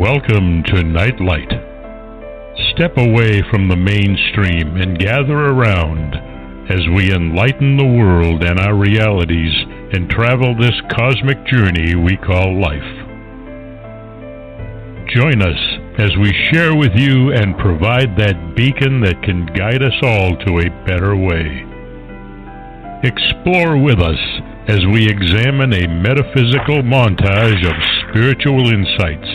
Welcome to Nightlight. Step away from the mainstream and gather around as we enlighten the world and our realities and travel this cosmic journey we call life. Join us as we share with you and provide that beacon that can guide us all to a better way. Explore with us as we examine a metaphysical montage of spiritual insights,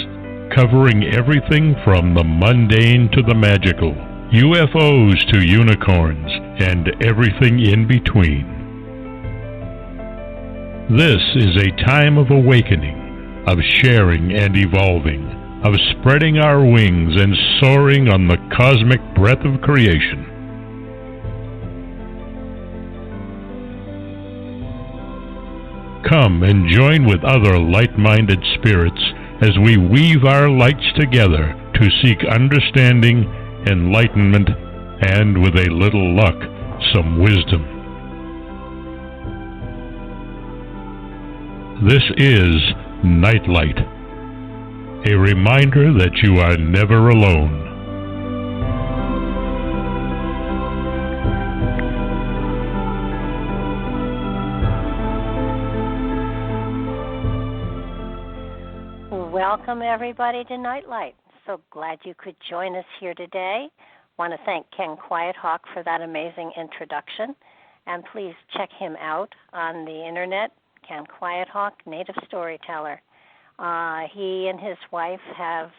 covering everything from the mundane to the magical, UFOs to unicorns, and everything in between. This is a time of awakening, of sharing and evolving, of spreading our wings and soaring on the cosmic breath of creation. Come and join with other light-minded spirits as we weave our lights together to seek understanding, enlightenment, and, with a little luck, some wisdom. This is Nightlight, a reminder that you are never alone. Welcome, everybody, to Nightlight. So glad you could join us here today. Want to thank Ken Quiethawk for that amazing introduction. And please check him out on the internet, Ken Quiethawk, native storyteller. He and his wife have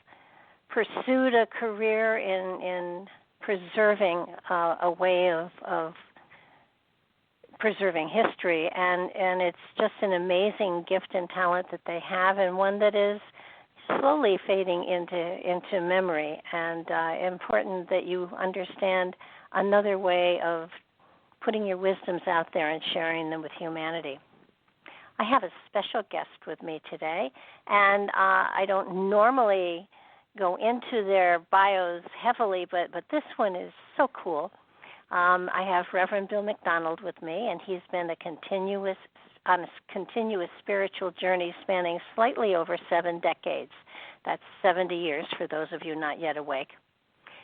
pursued a career in preserving a way of preserving history, and it's just an amazing gift and talent that they have, and one that is slowly fading into memory, and important that you understand another way of putting your wisdoms out there and sharing them with humanity. I have a special guest with me today, and I don't normally go into their bios heavily, but this one is so cool. I have Reverend Bill McDonald with me, and he's been on a continuous spiritual journey spanning slightly over 7 decades. That's 70 years for those of you not yet awake.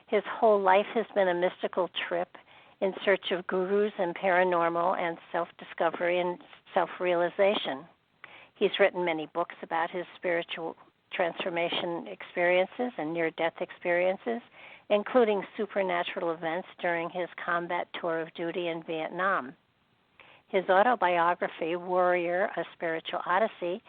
His whole life has been a mystical trip in search of gurus and paranormal and self-discovery and self-realization. He's written many books about his spiritual transformation experiences and near-death experiences, including supernatural events during his combat tour of duty in Vietnam. His autobiography, Warrior, A Spiritual Odyssey,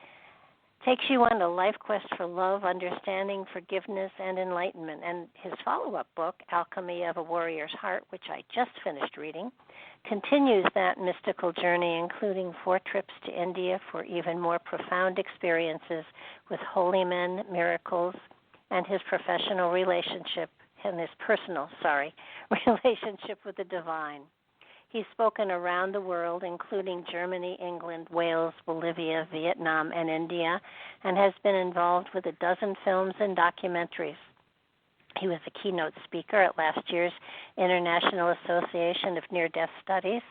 takes you on a life quest for love, understanding, forgiveness, and enlightenment. And his follow-up book, Alchemy of a Warrior's Heart, which I just finished reading, continues that mystical journey, including 4 trips to India for even more profound experiences with holy men, miracles, and his personal relationship with the divine. He's spoken around the world, including Germany, England, Wales, Bolivia, Vietnam, and India, and has been involved with 12 films and documentaries. He was a keynote speaker at last year's International Association of Near-Death Studies,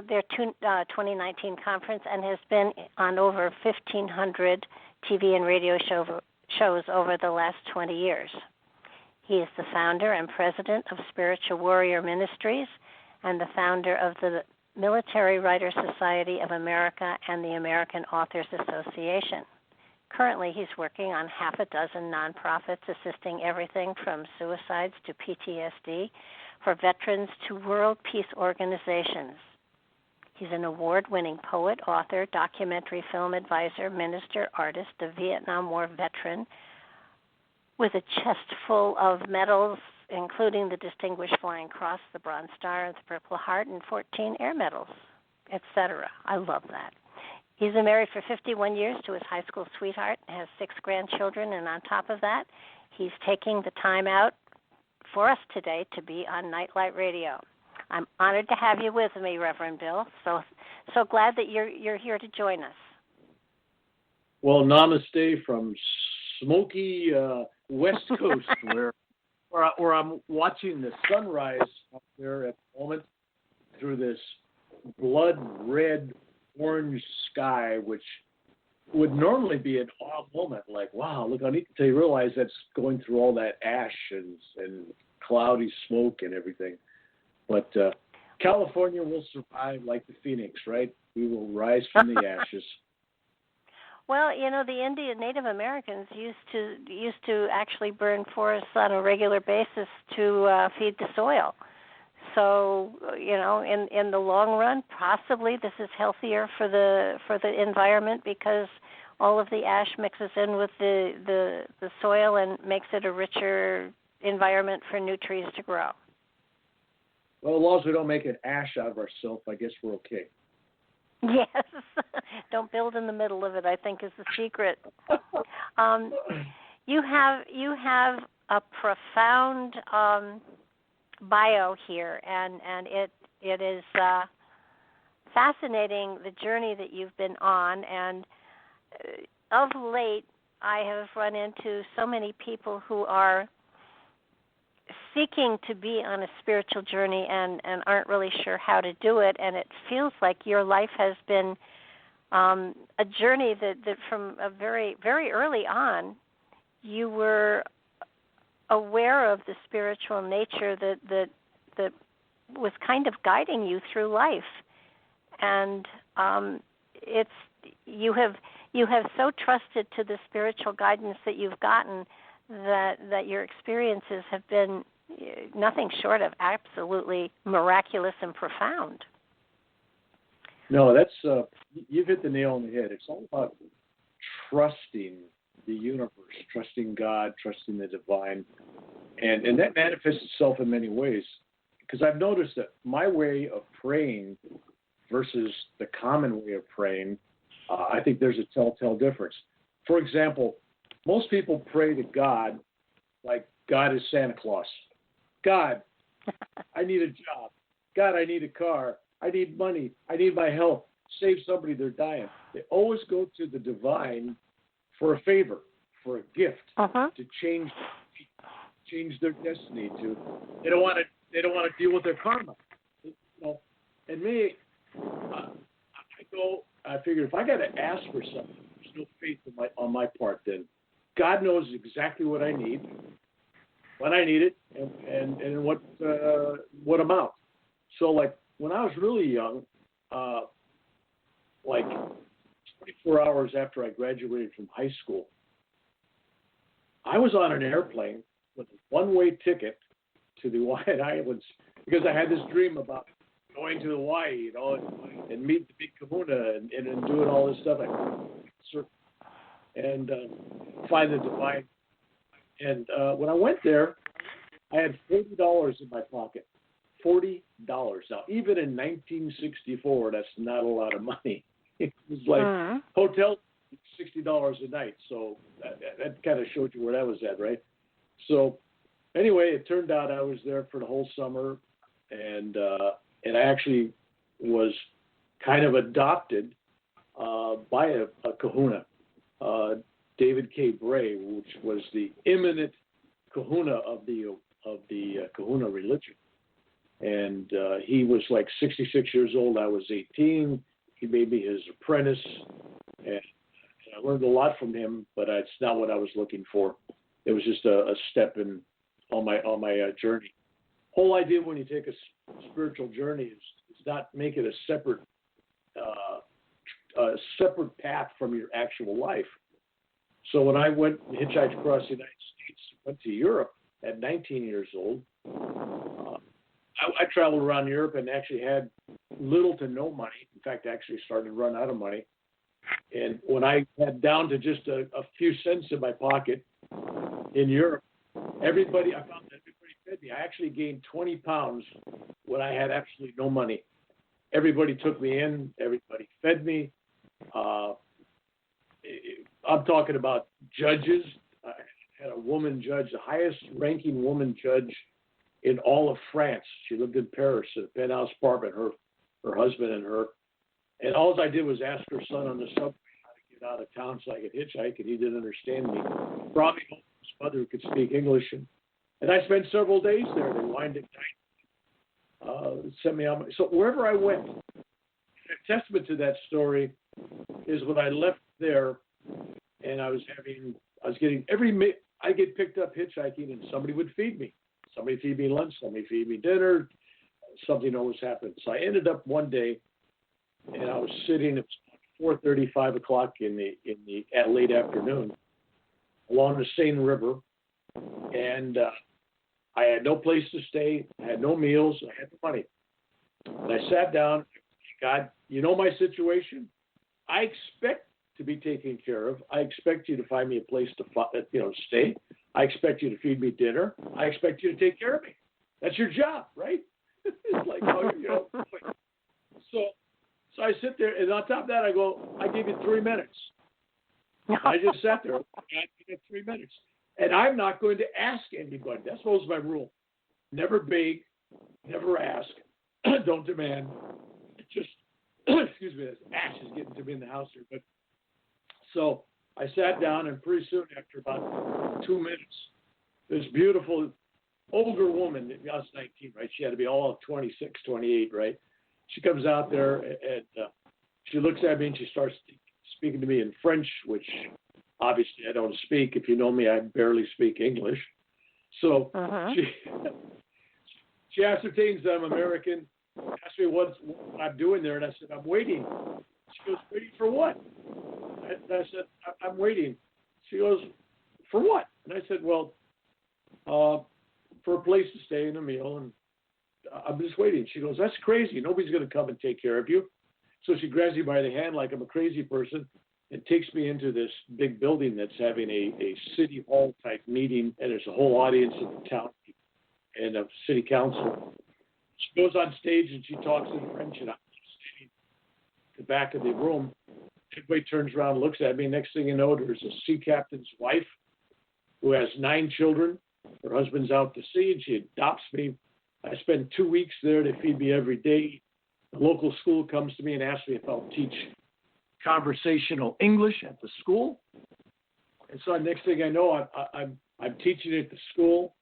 their 2019 conference, and has been on over 1,500 TV and radio shows over the last 20 years. He is the founder and president of Spiritual Warrior Ministries and the founder of the Military Writers Society of America and the American Authors Association. Currently, he's working on 6 nonprofits assisting everything from suicides to PTSD for veterans to world peace organizations. He's an award-winning poet, author, documentary film advisor, minister, artist, a Vietnam War veteran with a chest full of medals, including the Distinguished Flying Cross, the Bronze Star, and the Purple Heart, and 14 air medals, etc. I love that. He's been married for 51 years to his high school sweetheart and has 6 grandchildren, and on top of that, he's taking the time out for us today to be on Nightlight Radio. I'm honored to have you with me, Reverend Bill. So glad that you're here to join us. Well, namaste from smoky West Coast, where I'm watching the sunrise up there at the moment through this blood red orange sky, which would normally be an awe moment, like, wow, look how neat, until you realize that's going through all that ash and cloudy smoke and everything. But California will survive like the phoenix, right? We will rise from the ashes. Well, the Native Americans used to actually burn forests on a regular basis to feed the soil. So, in the long run, possibly this is healthier for the environment because all of the ash mixes in with the soil and makes it a richer environment for new trees to grow. Well, as long as we don't make an ash out of ourselves, I guess we're okay. Yes. Don't build in the middle of it, I think, is the secret. You have a profound bio here, and it is fascinating, the journey that you've been on. And of late, I have run into so many people who are seeking to be on a spiritual journey and aren't really sure how to do it. And it feels like your life has been a journey that from a very, very early on, you were aware of the spiritual nature that was kind of guiding you through life. And you have so trusted to the spiritual guidance that you've gotten that your experiences have been nothing short of absolutely miraculous and profound. No, that's you've hit the nail on the head. It's all about trusting the universe, trusting God, trusting the divine, and that manifests itself in many ways. Because I've noticed that my way of praying versus the common way of praying, I think there's a telltale difference. For example, most people pray to God like God is Santa Claus. God, I need a job. God, I need a car. I need money. I need my health. Save somebody, they're dying. They always go to the divine for a favor, for a gift, to change their destiny. They don't want to deal with their karma. And me, I figured if I got to ask for something, there's no faith on my part. Then God knows exactly what I need, when I need it, and in what amount. So, like when I was really young, like 24 hours after I graduated from high school, I was on an airplane with a one-way ticket to the Hawaiian Islands because I had this dream about going to Hawaii, and meet the big kahuna and doing all this stuff. And find the divine. And when I went there, I had $40 in my pocket. $40. Now, even in 1964, that's not a lot of money. It was like hotel $60 a night. So that kind of showed you where that was at, right? So anyway, it turned out I was there for the whole summer, and I actually was kind of adopted by a kahuna, David K. Bray, which was the eminent kahuna of the kahuna religion. And he was like 66 years old. I was 18. He made me his apprentice, and I learned a lot from him. But it's not what I was looking for. It was just a step on my journey. Whole idea when you take a spiritual journey is not make it a separate path from your actual life. So when I hitchhiked across the United States, went to Europe at 19 years old, I traveled around Europe and actually had little to no money. In fact, I actually started to run out of money. And when I had down to just a few cents in my pocket in Europe, I found that everybody fed me. I actually gained 20 pounds when I had absolutely no money. Everybody took me in. Everybody fed me. I'm talking about judges. I had a woman judge, the highest ranking woman judge in all of France. She lived in Paris in a penthouse apartment, her husband and her. And all I did was ask her son on the subway how to get out of town so I could hitchhike, and he didn't understand me. Brought me home to his mother who could speak English. And I spent several days there. They wined and dined. Sent me out. So wherever I went, testament to that story is when I left there, and I get picked up hitchhiking, and somebody would feed me. Somebody feed me lunch, somebody feed me dinner, something always happened. So I ended up one day, and I was sitting at 4:30, 5 o'clock in the late afternoon along the Seine River, and I had no place to stay, I had no meals, I had no money. And I sat down. God, you know my situation. I expect to be taken care of. I expect you to find me a place to stay. I expect you to feed me dinner. I expect you to take care of me. That's your job, right? It's like, So I sit there, and on top of that, I go, I give you 3 minutes. I just sat there. I give 3 minutes. And I'm not going to ask anybody. That's always my rule. Never beg, never ask, don't demand. Just, excuse me, this ash is getting to me in the house here. But so I sat down, and pretty soon, after about 2 minutes, this beautiful older woman, I was 19, right? She had to be all of 26, 28, right? She comes out there, and she looks at me, and she starts speaking to me in French, which obviously I don't speak. If you know me, I barely speak English. So she ascertains that I'm American, asked me what I'm doing there, and I said, I'm waiting. She goes, waiting for what? I said, I'm waiting. She goes, for what? And I said, well, for a place to stay and a meal, and I'm just waiting. She goes, that's crazy. Nobody's going to come and take care of you. So she grabs me by the hand like I'm a crazy person and takes me into this big building that's having a city hall type meeting, and there's a whole audience of the town and of city council. She goes on stage and she talks in French, and I'm standing at the back of the room. Everybody turns around and looks at me. Next thing you know, there's a sea captain's wife who has 9 children. Her husband's out to sea, and she adopts me. I spend 2 weeks there. They feed me every day. The local school comes to me and asks me if I'll teach conversational English at the school. And so next thing I know, I'm teaching at the school.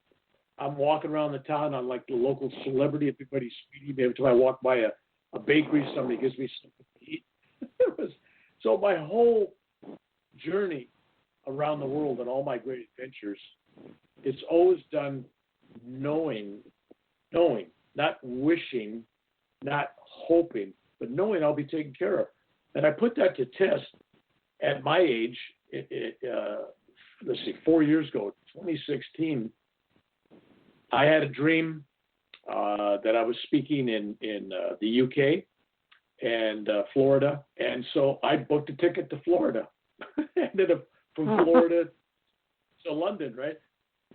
I'm walking around the town. I'm like the local celebrity. Everybody's feeding me. Every time I walk by a bakery, somebody gives me something to eat. So my whole journey around the world and all my great adventures, it's always done knowing, not wishing, not hoping, but knowing I'll be taken care of. And I put that to test at my age. 4 years ago, 2016, I had a dream that I was speaking in the UK and Florida. And so I booked a ticket to Florida. Ended up from Florida to London, right?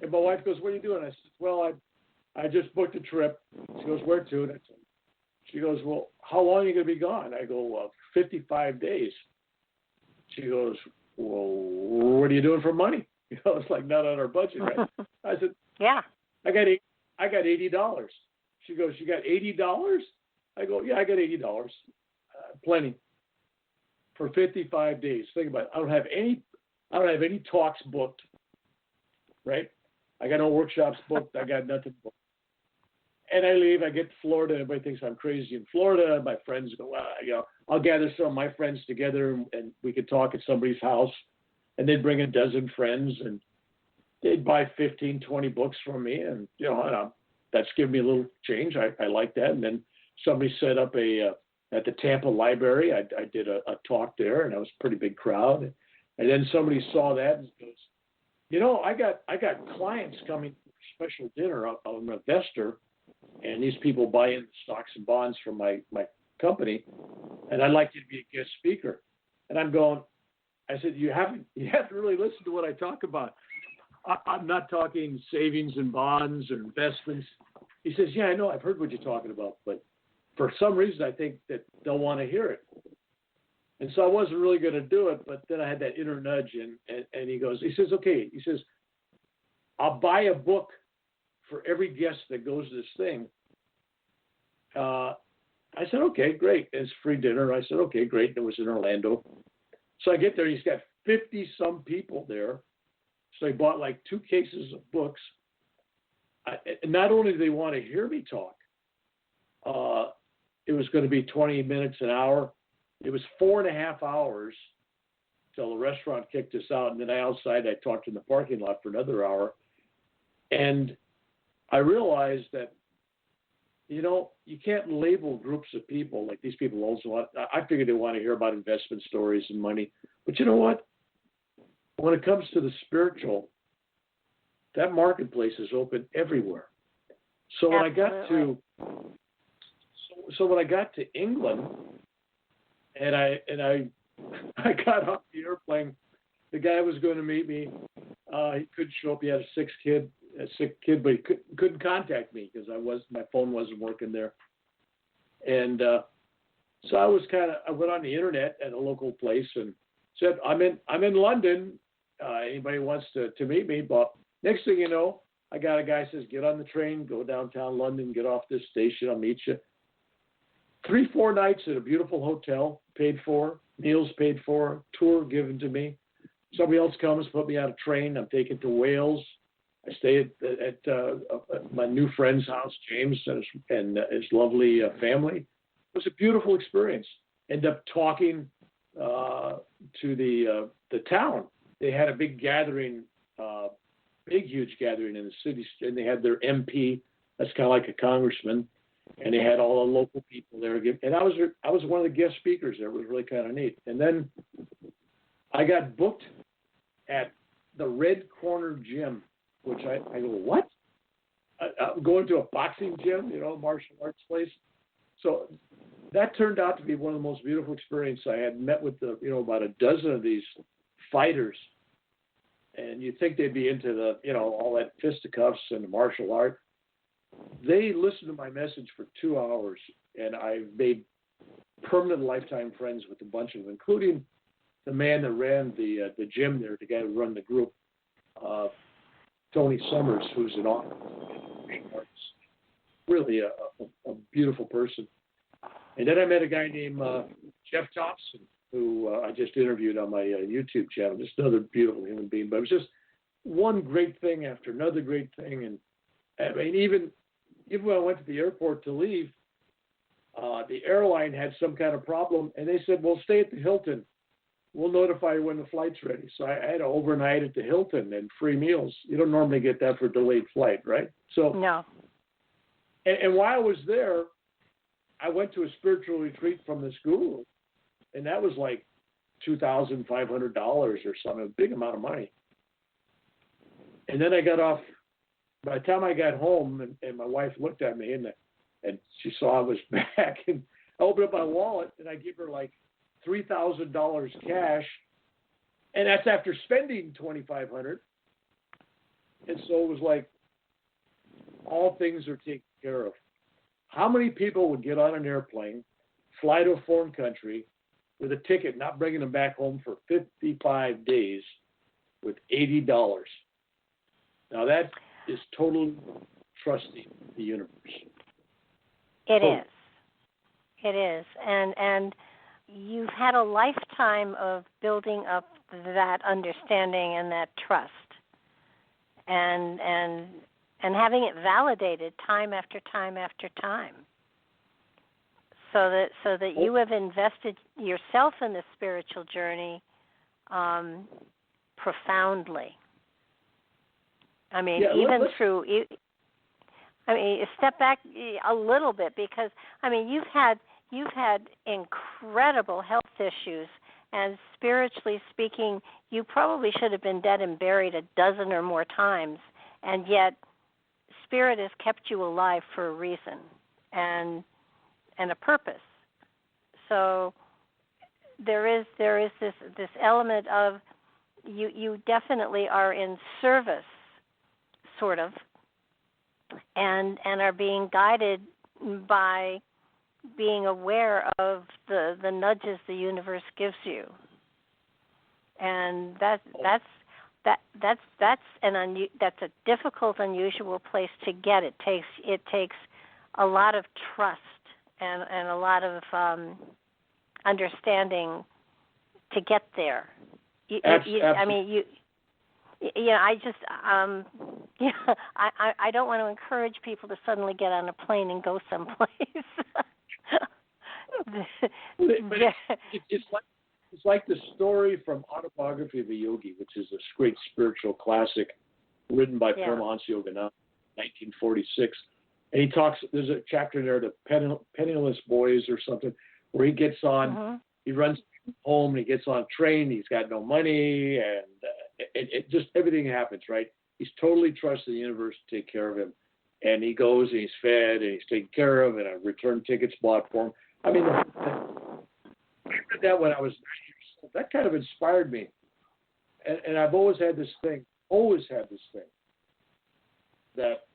And my wife goes, what are you doing? I said, well, I just booked a trip. She goes, where to? And I said, she goes, well, how long are you going to be gone? I go, 55 days. She goes, well, what are you doing for money? You know, it's like not on our budget, right? I said, yeah. I got $80. She goes, you got $80? I go, yeah, I got $80. Plenty. For 55 days. Think about it. I don't have any talks booked, right? I got no workshops booked. I got nothing booked. And I leave. I get to Florida. Everybody thinks I'm crazy in Florida. My friends go, well, I'll gather some of my friends together and we could talk at somebody's house. And they'd bring a dozen friends and they'd buy 15, 20 books from me. And, that's given me a little change. I like that. And then somebody set up at the Tampa Library. I did a talk there, and that was a pretty big crowd. And then somebody saw that and goes, I got clients coming for special dinner. I'm an investor, and these people buy in stocks and bonds from my company, and I'd like you to be a guest speaker. And I'm going, I said, you haven't really listened to what I talk about. I'm not talking savings and bonds or investments. He says, yeah, I know. I've heard what you're talking about, but for some reason, I think that they'll want to hear it. And so I wasn't really going to do it, but then I had that inner nudge, and he says, okay. He says, I'll buy a book for every guest that goes to this thing. I said, okay, great. And it's free dinner. I said, okay, great. And it was in Orlando. So I get there, he's got 50-some people there. So he bought like 2 cases of books. And not only do they want to hear me talk, it was going to be 20 minutes, an hour. It was 4.5 hours till the restaurant kicked us out, and then outside I talked in the parking lot for another hour. And I realized that, you can't label groups of people like these people also want. I figured they want to hear about investment stories and money. But you know what? When it comes to the spiritual, that marketplace is open everywhere. So when Absolutely. when I got to England, and I got off the airplane, the guy was going to meet me. He couldn't show up. He had a sick kid, but he couldn't contact me because my phone wasn't working there. And so I went on the internet at a local place and said, I'm in London. Anybody wants to meet me? But next thing you know, I got a guy who says, get on the train, go downtown London, get off this station, I'll meet you. 3-4 nights at a beautiful hotel, paid for, meals paid for, tour given to me. Somebody else comes, put me on a train. I'm taken to Wales. I stay at my new friend's house, James, and his lovely family. It was a beautiful experience. Ended up talking to the town. They had a big gathering, huge gathering in the city, and they had their MP. That's kind of like a congressman, and they had all the local people there. And I was one of the guest speakers there. It was really kind of neat. And then I got booked at the Red Corner Gym, which I go, what? I'm going to a boxing gym, martial arts place. So that turned out to be one of the most beautiful experiences. I had met with about a dozen of these fighters, and you'd think they'd be into all that fisticuffs and the martial art. They listened to my message for 2 hours, and I made permanent lifetime friends with a bunch of them, including the man that ran the gym there, the guy who ran the group, Tony Summers, who's an artist, really a beautiful person. And then I met a guy named Jeff Thompson, who I just interviewed on my YouTube channel. Just another beautiful human being. But it was just one great thing after another great thing. And I mean, even when I went to the airport to leave, the airline had some kind of problem, and they said, "Well, stay at the Hilton. We'll notify you when the flight's ready." So I had to overnight at the Hilton and free meals. You don't normally get that for a delayed flight, right? So no. And while I was there, I went to a spiritual retreat from this guru, and that was like $2,500 or something, a big amount of money. And then I got off. By the time I got home, and my wife looked at me, and she saw I was back, and I opened up my wallet, and I give her like $3,000 cash, and that's after spending $2,500. And so it was like, all things are taken care of. How many people would get on an airplane, fly to a foreign country with a ticket, not bringing them back home for 55 days with $80? Now that is totally trusting the universe. It is. And you've had a lifetime of building up that understanding and that trust, and having it validated time after time after time, so that you have invested yourself in the spiritual journey profoundly. I mean, step back a little bit, because I mean, you've had incredible health issues, and spiritually speaking, you probably should have been dead and buried a dozen or more times, and yet Spirit has kept you alive for a reason and a purpose. So there is this element of you definitely are in service, sort of, and are being guided by being aware of the nudges the universe gives you, and that's a difficult, unusual place to get. It takes a lot of trust and a lot of understanding to get there. I mean, I don't want to encourage people to suddenly get on a plane and go someplace. It's like the story from Autobiography of a Yogi, which is a great spiritual classic written by Paramahansa Yogananda, 1946. And he talks, there's a chapter in there, the Penniless Boys or something, where he gets on, he runs home and he gets on a train, he's got no money, and it just, everything happens, right? He's totally trusting the universe to take care of him. And he goes and he's fed and he's taken care of, and a return ticket's bought for him. I mean, I read that when I was 9 years old. That kind of inspired me. And I've always had this thing, that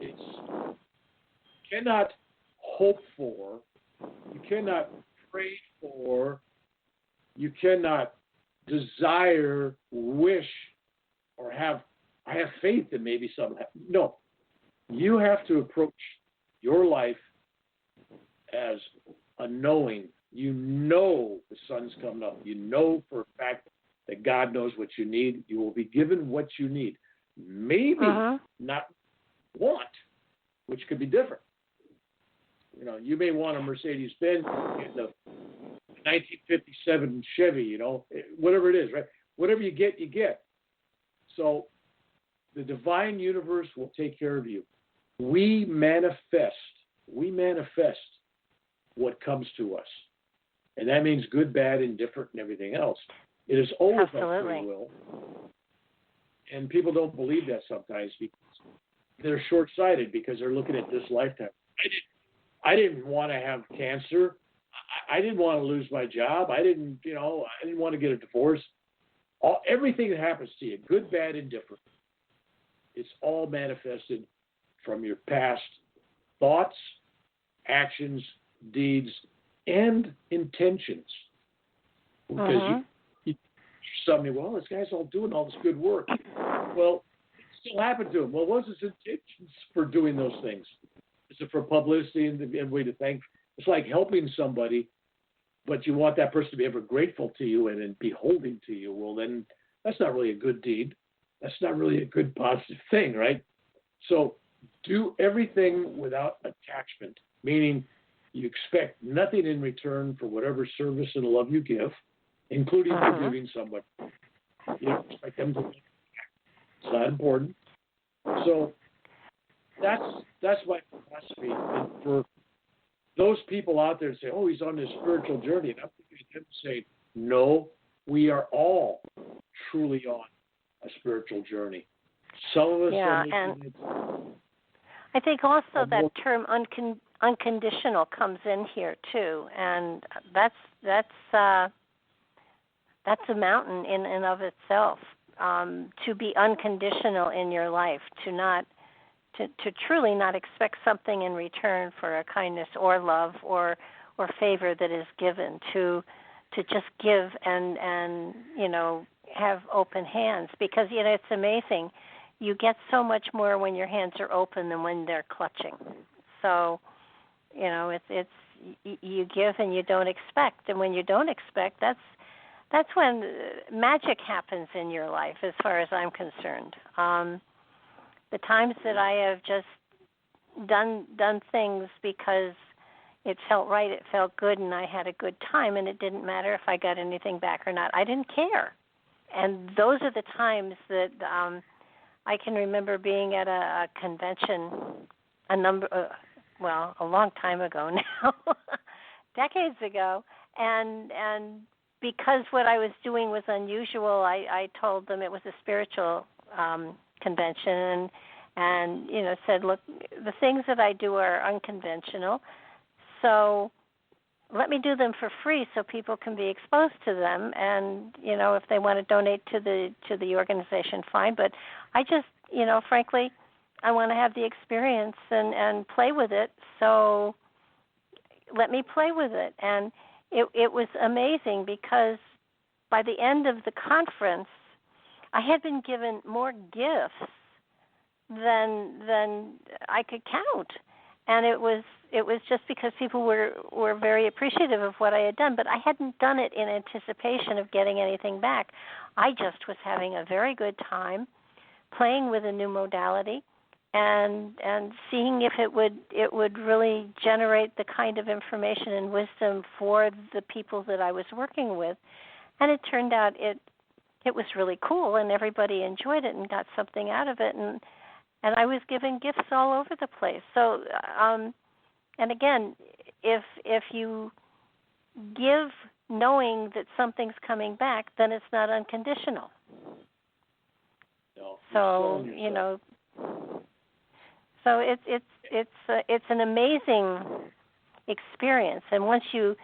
it's, you cannot hope for, you cannot pray for, you cannot desire, wish, or have, I have faith that maybe something happens. No. You have to approach your life as a knowing. You know the sun's coming up. You know for a fact that God knows what you need. You will be given what you need. Maybe not want, which could be different. You know, you may want a Mercedes-Benz in the 1957 Chevy, you know, whatever it is, right? Whatever you get, you get. So the divine universe will take care of you. We manifest what comes to us. And that means good, bad, indifferent, and everything else. It is always our free will. And people don't believe that sometimes because they're short-sighted because they're looking at this lifetime. I didn't want to have cancer. I didn't want to lose my job. I didn't want to get a divorce. Everything that happens to you, good, bad, indifferent, it's all manifested from your past thoughts, actions, deeds, and intentions. Because you suddenly, well, this guy's all doing all this good work. Well, it still happened to him. Well, what was his intentions for doing those things? Is it for publicity and everybody to thank? It's like helping somebody, but you want that person to be ever grateful to you and beholding to you. Well, then that's not really a good deed. That's not really a good positive thing, right? So do everything without attachment, meaning you expect nothing in return for whatever service and love you give, including forgiving somebody. You don't expect them to. It's not important. So that's my philosophy. And for those people out there that say, "Oh, he's on this spiritual journey," and I'm thinking of them saying, "No, we are all truly on a spiritual journey. Some of us are making it." I think also that term unconditional comes in here too, and that's a mountain in and of itself. To be unconditional in your life, to truly not expect something in return for a kindness or love or favor that is given, to just give and have open hands, because it's amazing. You get so much more when your hands are open than when they're clutching. So, it's you give and you don't expect, and when you don't expect, that's when magic happens in your life, as far as I'm concerned. The times that I have just done things because it felt right, it felt good, and I had a good time, and it didn't matter if I got anything back or not. I didn't care. And those are the times that I can remember being at a convention a long time ago now, decades ago, and because what I was doing was unusual, I told them it was a spiritual convention, and said, look, the things that I do are unconventional, so let me do them for free so people can be exposed to them, and if they want to donate to the organization, fine, but I just frankly, I want to have the experience and play with it, so let me play with it. And it was amazing, because by the end of the conference, I had been given more gifts than I could count. And it was just because people were very appreciative of what I had done, but I hadn't done it in anticipation of getting anything back. I just was having a very good time playing with a new modality, and seeing if it would really generate the kind of information and wisdom for the people that I was working with. And it turned out it was really cool, and everybody enjoyed it and got something out of it, and I was giving gifts all over the place. So and again, if you give knowing that something's coming back, then it's not unconditional. No, so so it's an amazing experience, and once you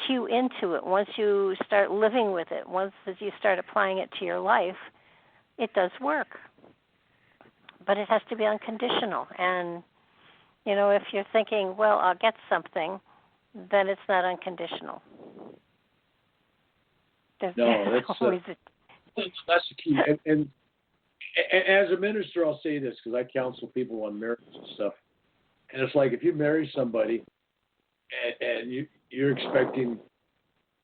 cue into it, once you start living with it, once you start applying it to your life, it does work. But it has to be unconditional. And, if you're thinking, well, I'll get something, then it's not unconditional. That's the key. And as a minister, I'll say this, because I counsel people on marriage and stuff. And it's like if you marry somebody and you're expecting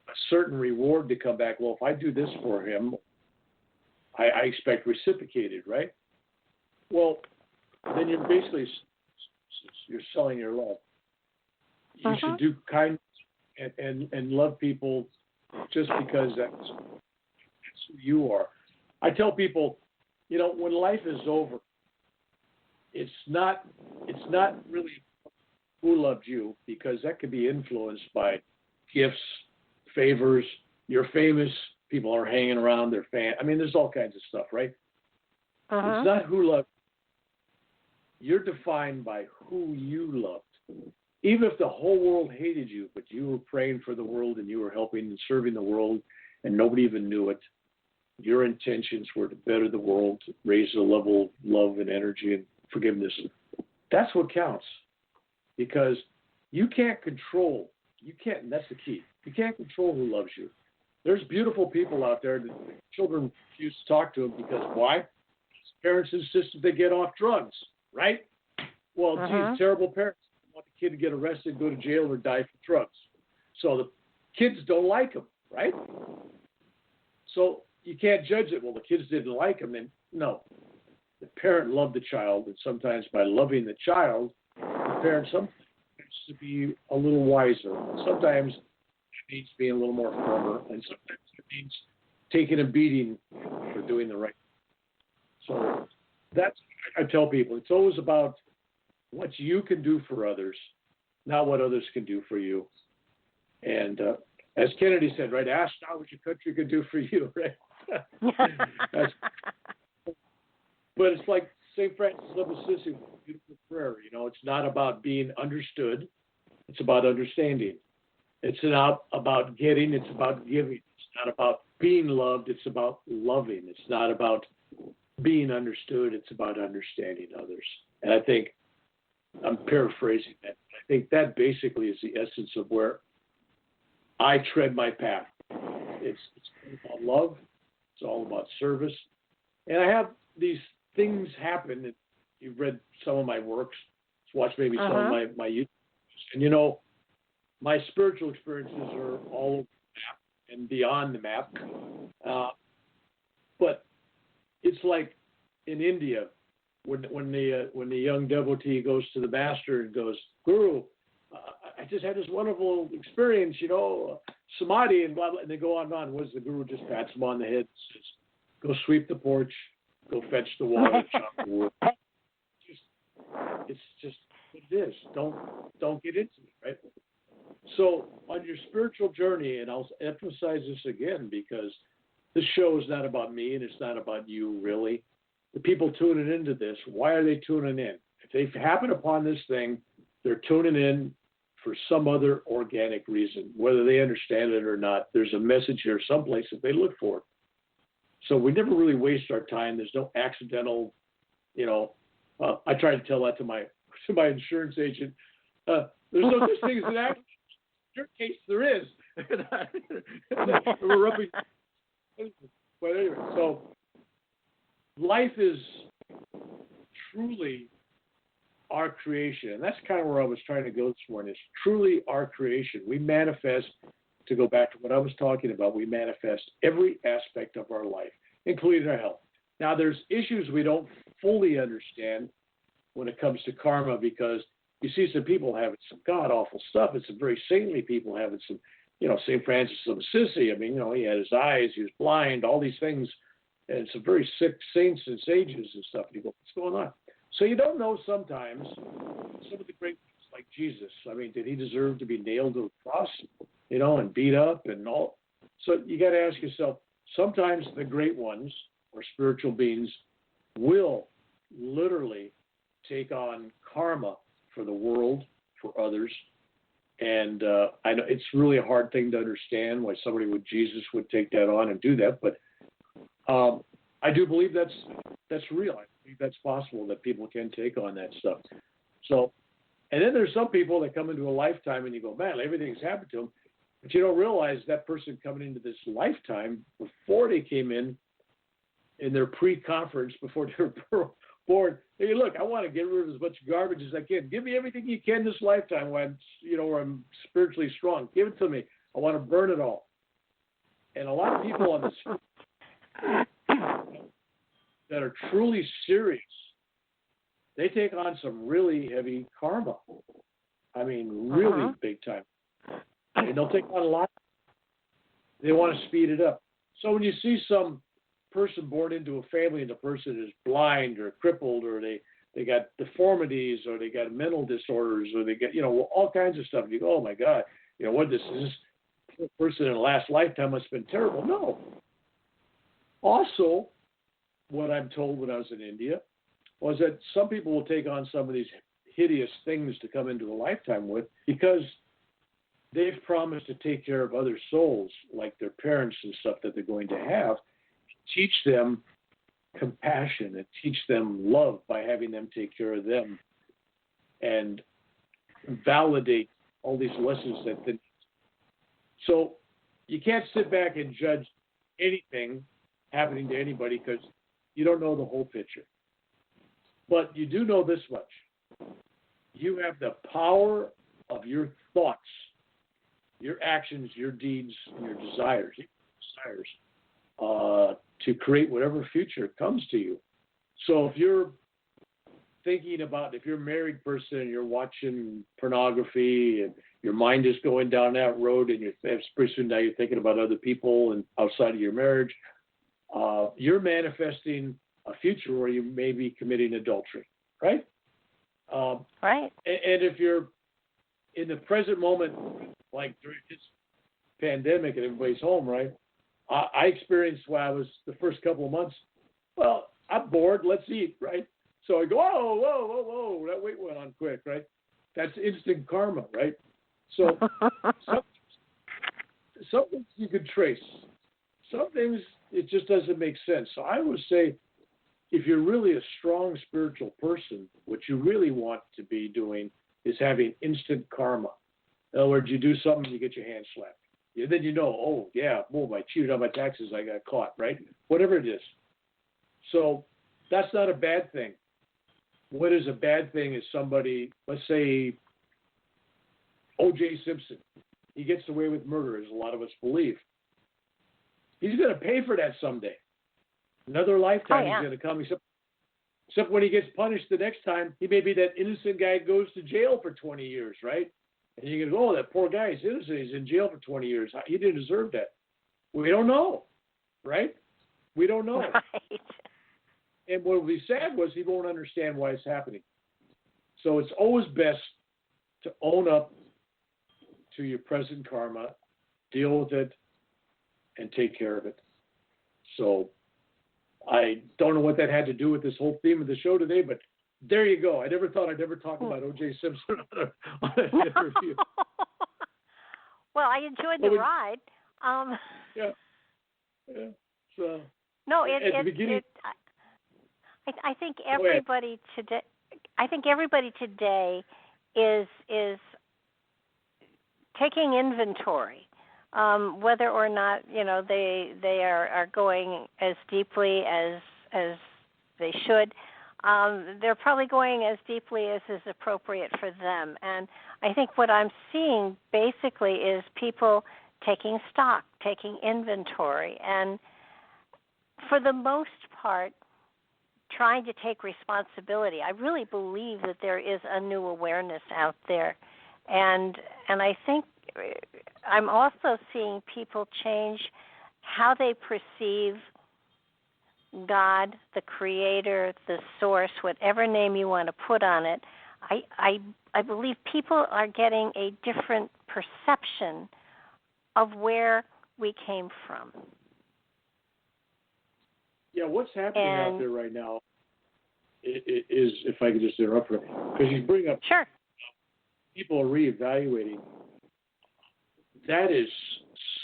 a certain reward to come back, well, if I do this for him, I expect reciprocated, right? Well, then you're basically selling your love. You should do kindness and love people just because that's who you are. I tell people, when life is over, it's not really who loved you, because that could be influenced by gifts, favors. You're famous. People are hanging around their fan. I mean, there's all kinds of stuff, right? It's not who loved you. You're defined by who you loved. Even if the whole world hated you, but you were praying for the world and you were helping and serving the world and nobody even knew it, your intentions were to better the world, to raise the level of love and energy and forgiveness. That's what counts. Because you can't control, that's the key. You can't control who loves you. There's beautiful people out there that children refuse to talk to them because why? Parents insist that they get off drugs, right? Well, geez, terrible parents want the kid to get arrested, go to jail, or die from drugs. So the kids don't like them, right? So you can't judge it. Well, the kids didn't like them. And no, the parent loved the child, and sometimes by loving the child, the parent sometimes to be a little wiser. Sometimes it means being a little more firmer, and sometimes it means taking a beating for doing the right thing. So that's, I tell people, it's always about what you can do for others, not what others can do for you. And as Kennedy said, right, ask not what your country can do for you, right? But it's like St. Francis of Assisi, beautiful prayer. It's not about being understood. It's about understanding. It's not about getting. It's about giving. It's not about being loved. It's about loving. It's not about being understood. It's about understanding others. And I think, I'm paraphrasing that, I think that basically is the essence of where I tread my path. It's all about love. It's all about service. And I have these things happen. And you've read some of my works. Watch maybe some of my YouTube. And my spiritual experiences are all over the map and beyond the map. But it's like in India, when the young devotee goes to the master and goes, Guru, I just had this wonderful experience, samadhi and blah, blah, and they go on and on. What does the guru just pats him on the head and says, go sweep the porch, go fetch the water, chop the wood. It's just what it is. Don't get into it, right? So on your spiritual journey, and I'll emphasize this again because this show is not about me and it's not about you really. The people tuning into this, why are they tuning in? If they happen upon this thing, they're tuning in for some other organic reason, whether they understand it or not. There's a message here someplace that they look for. So we never really waste our time. There's no accidental, I try to tell that to my insurance agent. There's no such thing as an accident. In your case, there is. We're rubbing. But anyway, so life is truly our creation. And that's kind of where I was trying to go this morning. It's truly our creation. We manifest, to go back to what I was talking about, we manifest every aspect of our life, including our health. Now, there's issues we don't fully understand, when it comes to karma, because you see some people having some god-awful stuff, and some very saintly people having some, St. Francis of Assisi, I mean, he had his eyes, he was blind, all these things, and some very sick saints and sages and stuff. And you go, what's going on? So you don't know sometimes some of the great ones like Jesus. I mean, did he deserve to be nailed to a cross, and beat up and all? So you got to ask yourself, sometimes the great ones or spiritual beings will literally take on karma for the world, for others. And I know it's really a hard thing to understand why somebody with Jesus would take that on and do that, but I do believe that's real. I believe that's possible, that people can take on that stuff. So, and then there's some people that come into a lifetime and you go, man, everything's happened to them, but you don't realize that person coming into this lifetime, before they came in their pre-conference, before they were born, hey, look, I want to get rid of as much garbage as I can. Give me everything you can this lifetime where I'm spiritually strong. Give it to me. I want to burn it all. And a lot of people on this that are truly serious, they take on some really heavy karma. I mean, really big time. And they'll take on a lot. They want to speed it up. So when you see some person born into a family and the person is blind or crippled, or they got deformities, or they got mental disorders, or they get, all kinds of stuff, and you go, oh my God, what this person in the last lifetime must have been terrible. No. Also, what I'm told when I was in India was that some people will take on some of these hideous things to come into a lifetime with because they've promised to take care of other souls, like their parents and stuff that they're going to have, teach them compassion and teach them love by having them take care of them, and validate all these lessons that they. So you can't sit back and judge anything happening to anybody because you don't know the whole picture. But you do know this much. You have the power of your thoughts, your actions, your deeds, your desires, to create whatever future comes to you. So if you're thinking about, if you're a married person and you're watching pornography and your mind is going down that road, and pretty soon now you're thinking about other people and outside of your marriage, you're manifesting a future where you may be committing adultery, right? Right. And if you're in the present moment, like during this pandemic and everybody's home, right? I experienced when I was the first couple of months, well, I'm bored, let's eat, right? So I go, whoa, that weight went on quick, right? That's instant karma, right? So some things you could trace. Some things, it just doesn't make sense. So I would say, if you're really a strong spiritual person, what you really want to be doing is having instant karma. In other words, you do something, you get your hand slapped. Then I cheated on my taxes, I got caught, right? Whatever it is. So that's not a bad thing. What is a bad thing is somebody, let's say O.J. Simpson. He gets away with murder, as a lot of us believe. He's going to pay for that someday. Another lifetime he's going to come. Except when he gets punished the next time, he may be that innocent guy who goes to jail for 20 years, right? And you go, oh, that poor guy is innocent. He's in jail for 20 years. He didn't deserve that. We don't know, right? We don't know. Right. And what would be sad was he won't understand why it's happening. So it's always best to own up to your present karma, deal with it, and take care of it. So I don't know what that had to do with this whole theme of the show today, but there you go. I never thought I'd ever talk about O.J. Simpson on an interview. Well, I enjoyed the ride. Yeah. So no, at the beginning. I think everybody today. I think everybody today is taking inventory, whether or not they are going as deeply as they should. They're probably going as deeply as is appropriate for them. And I think what I'm seeing basically is people taking stock, taking inventory, and for the most part, trying to take responsibility. I really believe that there is a new awareness out there, and I think I'm also seeing people change how they perceive God, the Creator, the Source, whatever name you want to put on it. I believe people are getting a different perception of where we came from. Yeah, what's happening out there right now is, if I could just interrupt her, because you bring up sure. People are reevaluating. That is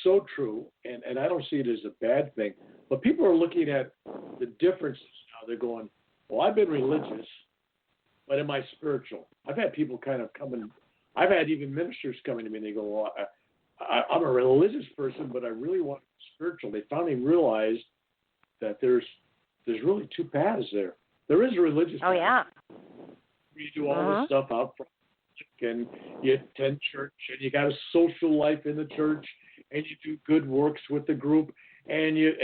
so true, and I don't see it as a bad thing. But people are looking at the differences now. They're going, well, I've been religious, but am I spiritual? I've had people kind of come in. I've had even ministers coming to me, and they go, well, I'm a religious person, but I really want to be spiritual. They finally realized that there's really two paths there. There is a religious path. Oh, yeah. You do all this stuff out front, and you attend church, and you got a social life in the church, and you do good works with the group, and you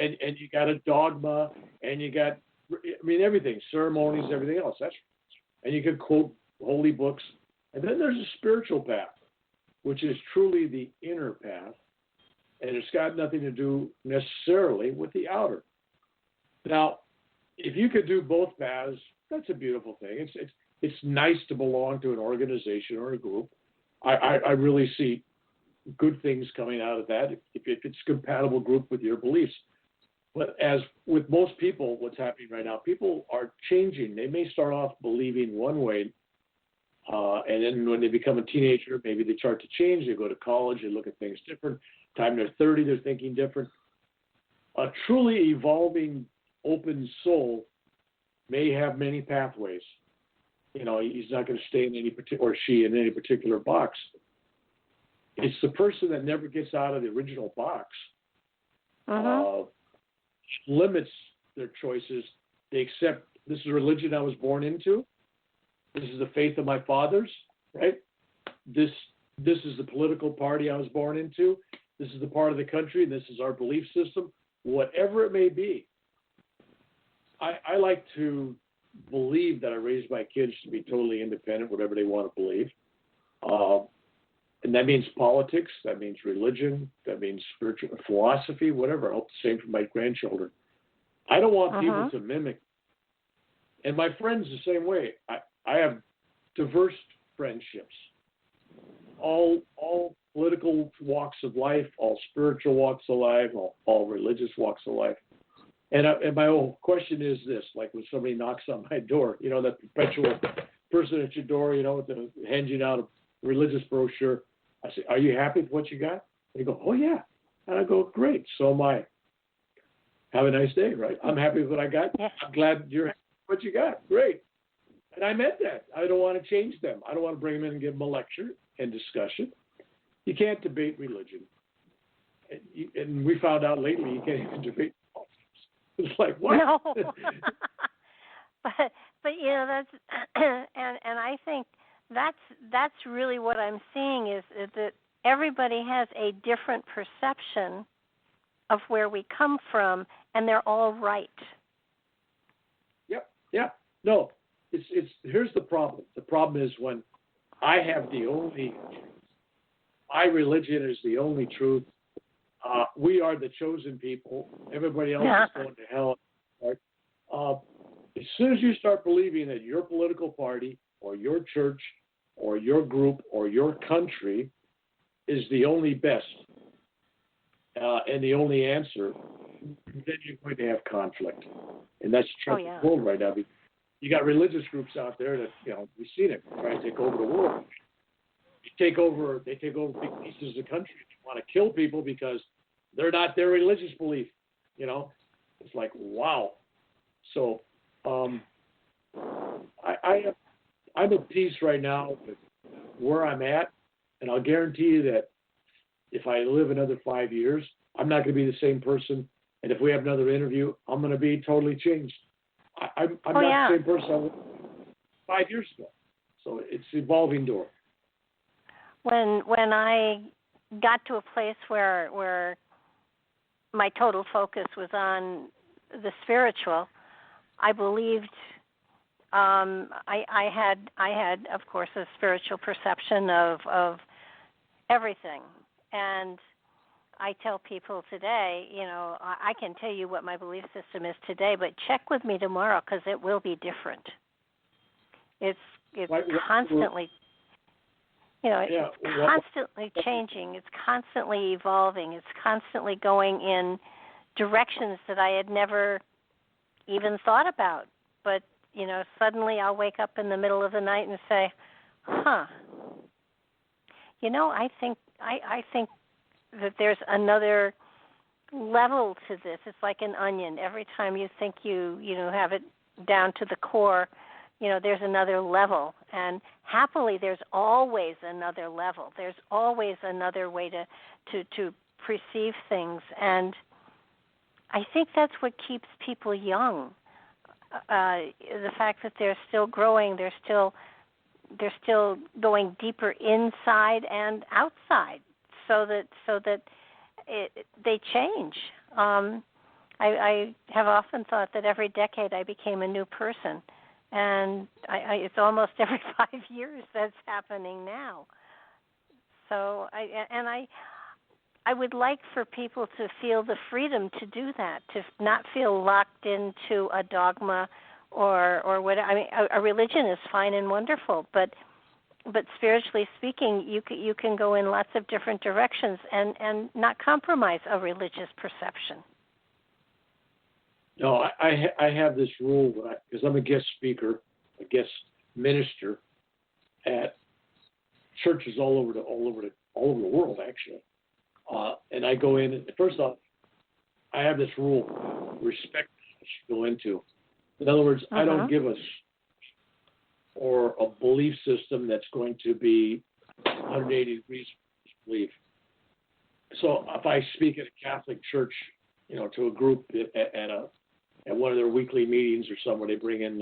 got a dogma, and you got, everything, ceremonies, everything else. And you can quote holy books. And then there's a spiritual path, which is truly the inner path, and it's got nothing to do necessarily with the outer. Now, if you could do both paths, that's a beautiful thing. It's nice to belong to an organization or a group. I really see good things coming out of that if it's a compatible group with your beliefs. But as with most people, what's happening right now, people are changing. They may start off believing one way, and then when they become a teenager, maybe they start to change. They go to college, they look at things different. Time they're 30, they're thinking different. A truly evolving, open soul may have many pathways. He's not going to stay in any particular, or she in any particular box. It's the person that never gets out of the original box. Limits their choices. They accept, this is a religion I was born into. This is the faith of my fathers, right? This is the political party I was born into. This is the part of the country. This is our belief system. Whatever it may be. I like to believe that I raised my kids to be totally independent, whatever they want to believe. And that means politics, that means religion, that means spiritual philosophy, whatever. I hope the same for my grandchildren. I don't want people to mimic. And my friends the same way. I have diverse friendships, all political walks of life, all spiritual walks of life, all religious walks of life. And my whole question is this, like when somebody knocks on my door, that perpetual person at your door, hands you out a religious brochure. I say, are you happy with what you got? They go, oh, yeah. And I go, great, so am I. Have a nice day, right? I'm happy with what I got. Yeah. I'm glad you're happy with what you got. Great. And I meant that. I don't want to change them. I don't want to bring them in and give them a lecture and discussion. You can't debate religion. And we found out lately you can't even debate politics. It's like, what? No. but that's and I think that's really what I'm seeing is that everybody has a different perception of where we come from, and they're all right. Yep. Yeah. No. It's here's the problem. The problem is when I have the only truth. My religion is the only truth. We are the chosen people. Everybody else is going to hell. Right? As soon as you start believing that your political party or your church or your group or your country is the only best and the only answer, then you're going to have conflict. And that's the world right now. You got religious groups out there that, we've seen it, trying to take over the world. They take over big pieces of the country. They want to kill people because they're not their religious belief. It's like, wow. So I'm at peace right now with where I'm at, and I'll guarantee you that if I live another 5 years, I'm not going to be the same person. And if we have another interview, I'm going to be totally changed. I'm not the same person I was 5 years ago. So it's an evolving door. When I got to a place where my total focus was on the spiritual, I believed I had of course a spiritual perception of everything, and I tell people today, I can tell you what my belief system is today, but check with me tomorrow because it will be different. It's constantly, it's constantly changing. It's constantly evolving. It's constantly going in directions that I had never even thought about. But suddenly I'll wake up in the middle of the night and say, I think that there's another level to this. It's like an onion. Every time you think you have it down to the core, there's another level. And happily, there's always another level. There's always another way to perceive things. And I think that's what keeps people young. The fact that they're still growing, they're still going deeper inside and outside, so that they change. I have often thought that every decade I became a new person, and it's almost every 5 years that's happening now. So I would like for people to feel the freedom to do that, to not feel locked into a dogma or what. I mean, a religion is fine and wonderful, but spiritually speaking, you can go in lots of different directions and not compromise a religious perception. No, I have this rule because I'm a guest speaker, a guest minister at churches all over the world, actually. And I go in, and first off, I have this rule: respect what you go into. In other words, I don't give us or a belief system that's going to be 180 degrees belief. So if I speak at a Catholic church, to a group at one of their weekly meetings or somewhere, they bring in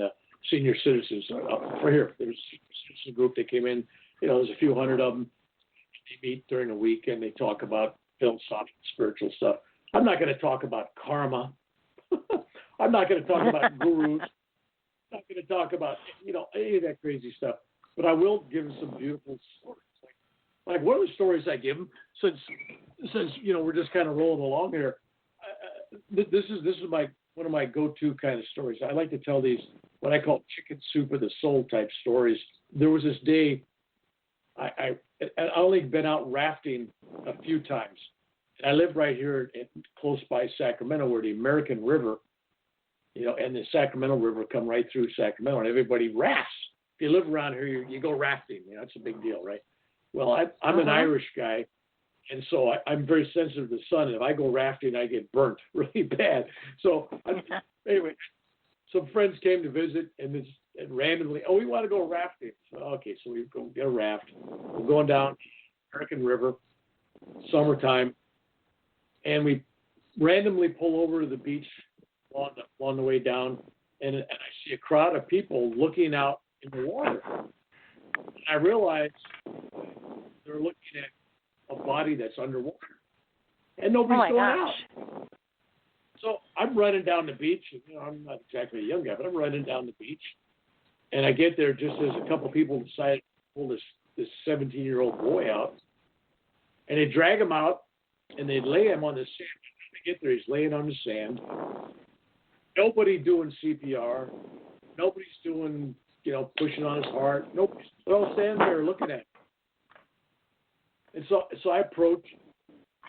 senior citizens. For here, there's a group that came in. There's a few hundred of them. They meet during the week and they talk about philosophical, spiritual stuff. I'm not going to talk about karma. I'm not going to talk about gurus. I'm not going to talk about any of that crazy stuff. But I will give them some beautiful stories. Like one of the stories I give them, since we're just kind of rolling along here. This is one of my go-to kind of stories. I like to tell these what I call chicken soup of the soul type stories. There was this day. I'd only been out rafting a few times. And I live right here close by Sacramento, where the American River, and the Sacramento River come right through Sacramento, and everybody rafts. If you live around here, you go rafting. It's a big deal, right? Well, I'm an Irish guy, and so I'm very sensitive to the sun. And if I go rafting, I get burnt really bad. So anyway, some friends came to visit, and randomly, we want to go rafting. So, okay, so we go get a raft. We're going down the American River, summertime, and we randomly pull over to the beach on the way down, and I see a crowd of people looking out in the water. And I realize they're looking at a body that's underwater, and nobody's going out. So I'm running down the beach. I'm not exactly a young guy, but I'm running down the beach. And I get there just as a couple people decide to pull this 17-year-old boy out. And they drag him out, and they lay him on the sand. When I get there, he's laying on the sand. Nobody doing CPR. Nobody's doing, pushing on his heart. Nobody's all standing there looking at him. And so I approach,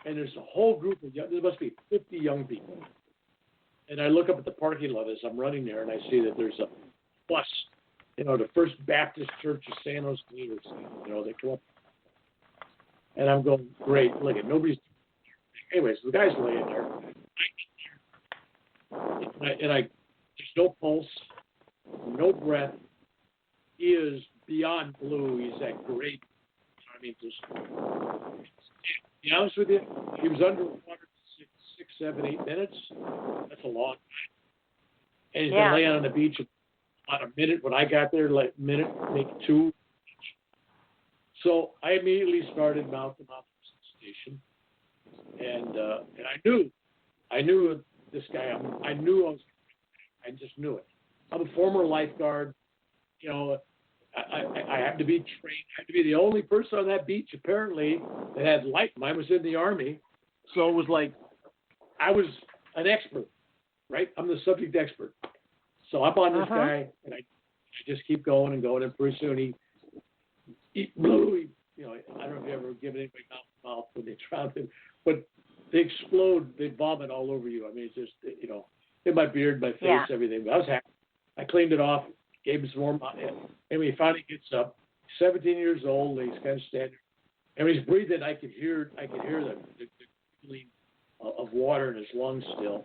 and there's a whole group of there must be 50 young people. And I look up at the parking lot as I'm running there, and I see that there's a bus. The First Baptist Church of San Jose, they come up. And I'm going, great, look at nobody's. Anyways, the guy's laying there. And there's no pulse, no breath. He is beyond blue. He's that great. To be honest with you, he was underwater for 6, 7, 8 minutes. That's a long time. And he's been laying on the beach about a minute. When I got there, like minute, maybe 2. So I immediately started mouth-to-mouth resuscitation, and I knew this guy. I just knew it. I'm a former lifeguard. You know, I have to be trained. I have to be the only person on that beach, apparently, that had life. Mine was in the Army. So it was like I was an expert, right? I'm the subject expert. So I'm on this guy, and I just keep going and going, and pretty soon he blew. You know, I don't know if you ever given anybody mouth when they drown him, but they explode, they vomit all over you. I mean, it's just, you know, in my beard, my face, everything. But I was happy. I cleaned it off, gave him some more money. And when he finally gets up, 17 years old, and he's kind of standing. And when he's breathing, I could hear the feeling of water in his lungs still.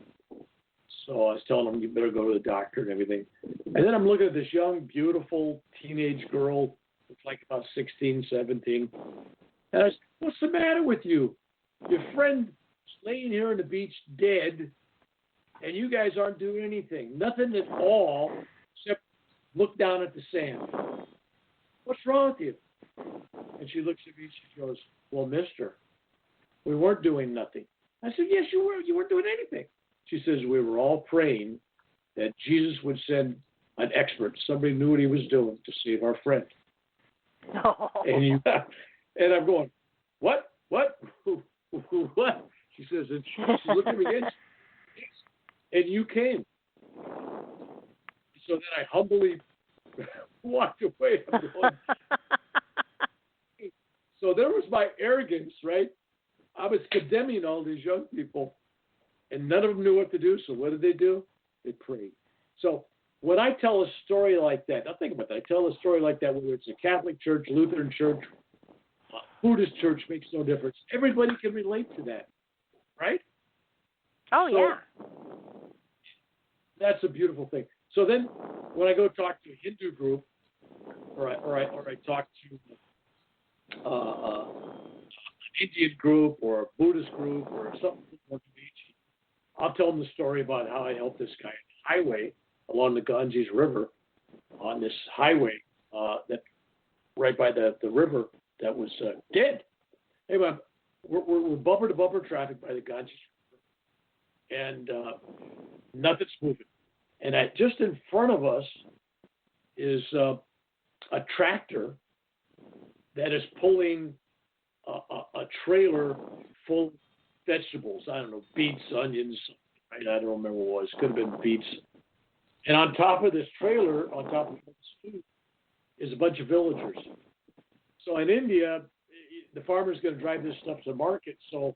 So I was telling him, you better go to the doctor and everything. And then I'm looking at this young, beautiful teenage girl, looks like about 16, 17. And I said, what's the matter with you? Your friend's laying here on the beach dead, and you guys aren't doing anything. Nothing at all except look down at the sand. What's wrong with you? And she looks at me and she goes, well, mister, we weren't doing nothing. I said, yes, you were. You weren't doing anything. She says, we were all praying that Jesus would send an expert, somebody who knew what he was doing, to save our friend. Oh. And I'm going, what? What? She says, and she looked at me again, and you came. So then I humbly walked away. I'm going, so there was my arrogance, right? I was condemning all these young people, and none of them knew what to do. So what did they do? They prayed. So when I tell a story like that, now think about that. I tell a story like that, whether it's a Catholic church, Lutheran church, Buddhist church, makes no difference. Everybody can relate to that, right? Oh, so, yeah. That's a beautiful thing. So then when I go talk to a Hindu group, or I talk to an Indian group or a Buddhist group or something like that, I'll tell them the story about how I helped this guy on the highway along the Ganges River, on this highway that right by the river that was dead. Anyway, we're bumper to bumper traffic by the Ganges River, and nothing's moving. And just in front of us is a tractor that is pulling a trailer full of vegetables. I don't know, beets, onions, right? I don't remember what it was. Could have been beets. And on top of this trailer, on top of this food, is a bunch of villagers. So in India, the farmer's going to drive this stuff to the market, so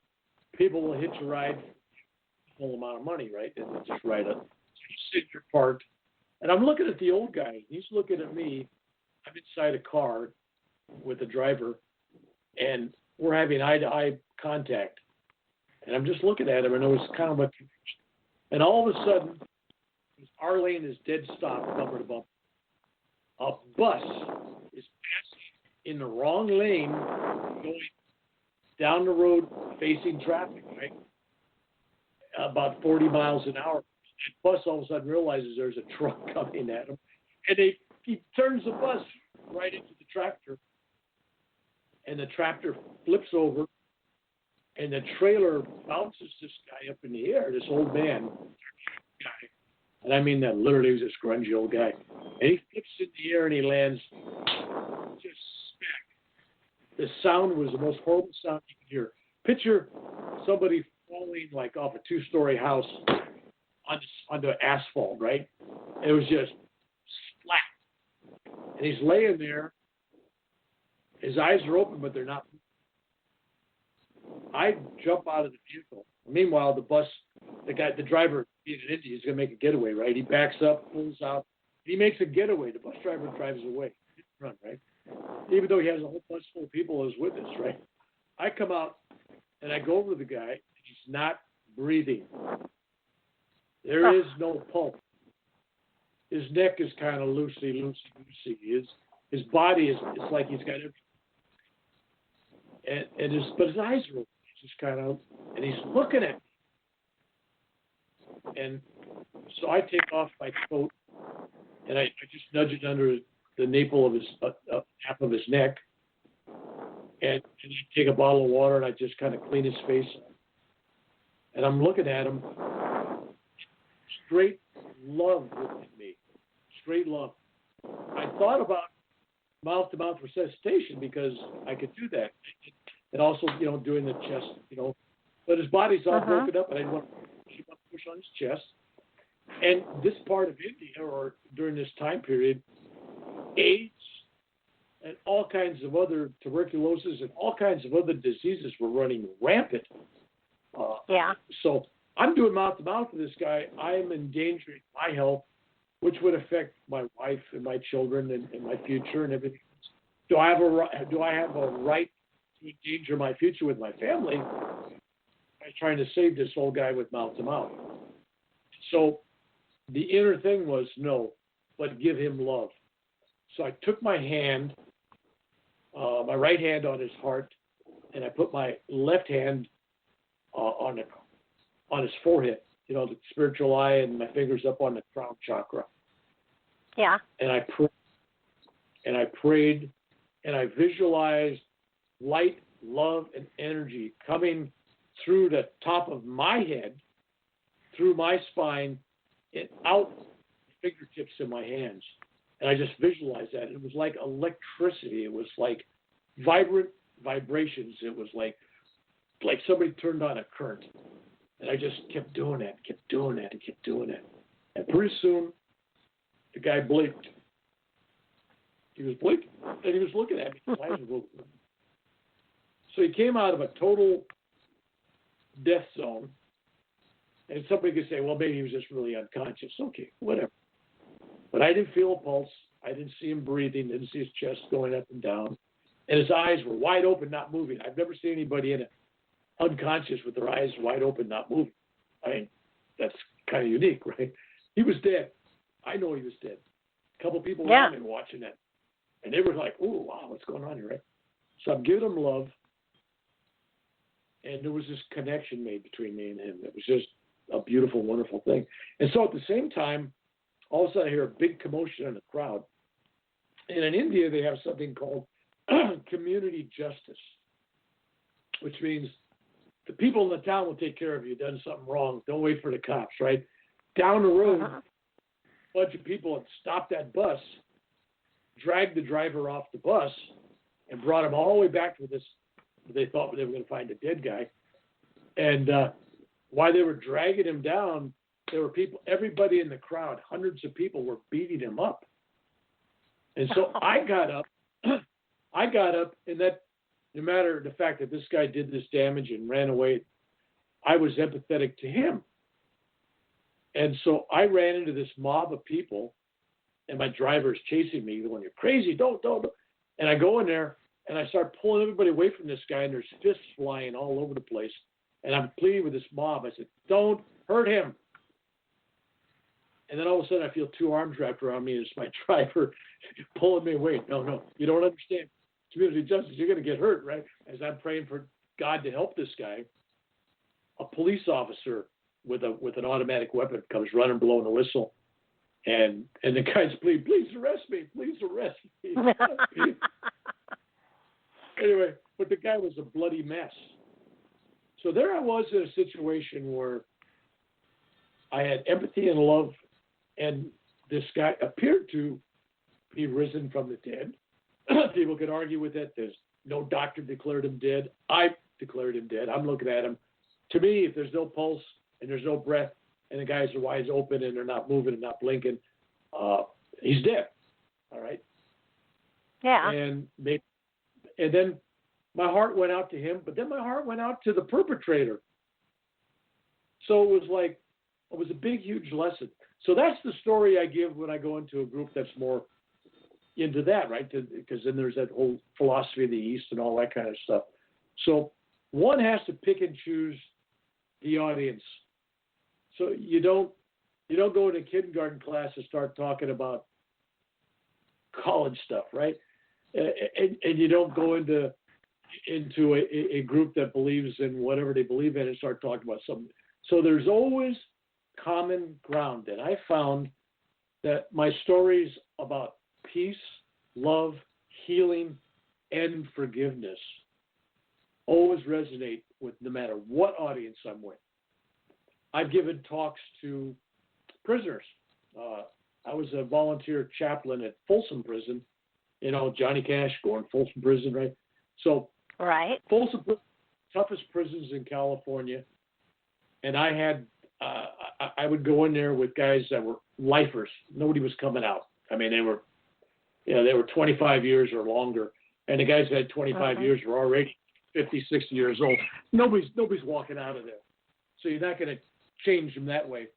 people will hitch a ride for a full amount of money, right? And they'll just ride it. So you sit in your park, and I'm looking at the old guy. He's looking at me. I'm inside a car with the driver, and we're having eye-to-eye contact. And I'm just looking at him, and it was kind of a confusion. And all of a sudden, our lane is dead stop, bumper to bumper. A bus is passing in the wrong lane, going down the road facing traffic, right? About 40 miles an hour. The bus all of a sudden realizes there's a truck coming at him, and he turns the bus right into the tractor, and the tractor flips over, and the trailer bounces this guy up in the air, this old man guy. And I mean that literally, was this grungy old guy. And he flips in the air and he lands just smack. The sound was the most horrible sound you could hear. Picture somebody falling like off a two-story house onto asphalt, right? And it was just splat. And he's laying there. His eyes are open, but they're not. I jump out of the vehicle. Meanwhile, the driver, being an Indian, he's going to make a getaway, right? He backs up, pulls out. He makes a getaway. The bus driver drives away. He didn't run, right? Even though he has a whole bunch full of people as witness, right? I come out, and I go over to the guy, and he's not breathing. There is no pulse. His neck is kind of loosey. His body is, it's like he's got everything. But his eyes are open. He's just kind of, and he's looking at me. And so I take off my coat, and I just nudge it under the nape of his, half of his neck, and I take a bottle of water, and I just kind of clean his face. And I'm looking at him, straight love looking at me, straight love. I thought about mouth-to-mouth resuscitation because I could do that. And also, doing the chest, But his body's all broken up, and I didn't want to push on his chest. And this part of India, or during this time period, AIDS and all kinds of other tuberculosis and all kinds of other diseases were running rampant. So I'm doing mouth-to-mouth with this guy. I'm endangering my health, which would affect my wife and my children and my future and everything. Do I have a right to endanger my future with my family by trying to save this old guy with mouth-to-mouth? So the inner thing was no, but give him love. So I took my hand, my right hand on his heart, and I put my left hand on his forehead, the spiritual eye, and my fingers up on the crown chakra. Yeah. And I prayed, and I visualized light, love, and energy coming through the top of my head, through my spine, and out the fingertips in my hands. And I just visualized that. It was like electricity. It was like vibrant vibrations. It was like somebody turned on a current. And I just kept doing it, And pretty soon, the guy blinked. He was blinking, and he was looking at me. His eyes were open. So he came out of a total death zone. And somebody could say, well, maybe he was just really unconscious. Okay, whatever. But I didn't feel a pulse. I didn't see him breathing. Didn't see his chest going up and down. And his eyes were wide open, not moving. I've never seen anybody unconscious with their eyes wide open, not moving. I mean, that's kind of unique, right? He was dead. I know he was dead. A couple people around me watching that. And they were like, oh, wow, what's going on here, right? So I'm giving him love. And there was this connection made between me and him. It was just a beautiful, wonderful thing. And so at the same time, all of a sudden I hear a big commotion in the crowd. And in India, they have something called community justice, which means the people in the town will take care of you. Done something wrong. Don't wait for the cops, right? Down the road, a bunch of people had stopped that bus, dragged the driver off the bus, and brought him all the way back to this. They thought they were going to find a dead guy. And while they were dragging him down, there were people, everybody in the crowd, hundreds of people were beating him up. And so I got up, and that, no matter the fact that this guy did this damage and ran away, I was empathetic to him. And so I ran into this mob of people, and my driver is chasing me, going, you're crazy, don't. And I go in there, and I start pulling everybody away from this guy, and there's fists flying all over the place. And I'm pleading with this mob. I said, don't hurt him. And then all of a sudden I feel two arms wrapped around me, and it's my driver pulling me away. No, you don't understand. Community justice, you're going to get hurt, right? As I'm praying for God to help this guy, a police officer with an automatic weapon comes running, blowing a whistle. And the guy's pleading, please arrest me. Anyway, but the guy was a bloody mess. So there I was in a situation where I had empathy and love, and this guy appeared to be risen from the dead. People could argue with it. There's no doctor declared him dead. I declared him dead. I'm looking at him. To me, if there's no pulse and there's no breath and the guys are eyes open and they're not moving and not blinking, he's dead. All right? Yeah. And then my heart went out to him, but then my heart went out to the perpetrator. So it was a big, huge lesson. So that's the story I give when I go into a group that's more into that, right? Because then there's that whole philosophy of the East and all that kind of stuff. So one has to pick and choose the audience. So you don't go into kindergarten class and start talking about college stuff, right? And you don't go into a group that believes in whatever they believe in and start talking about something. So there's always common ground. And I found that my stories about peace, love, healing, and forgiveness always resonate with no matter what audience I'm with. I've given talks to prisoners, I was a volunteer chaplain at Folsom Prison. You know, Johnny Cash going Folsom Prison, right? So, right. Folsom, toughest prisons in California, and I had I would go in there with guys that were lifers. Nobody was coming out. I mean, they were 25 years or longer, and the guys that had 25 years were already 50, 60 years old. Nobody's walking out of there. So you're not going to change them that way.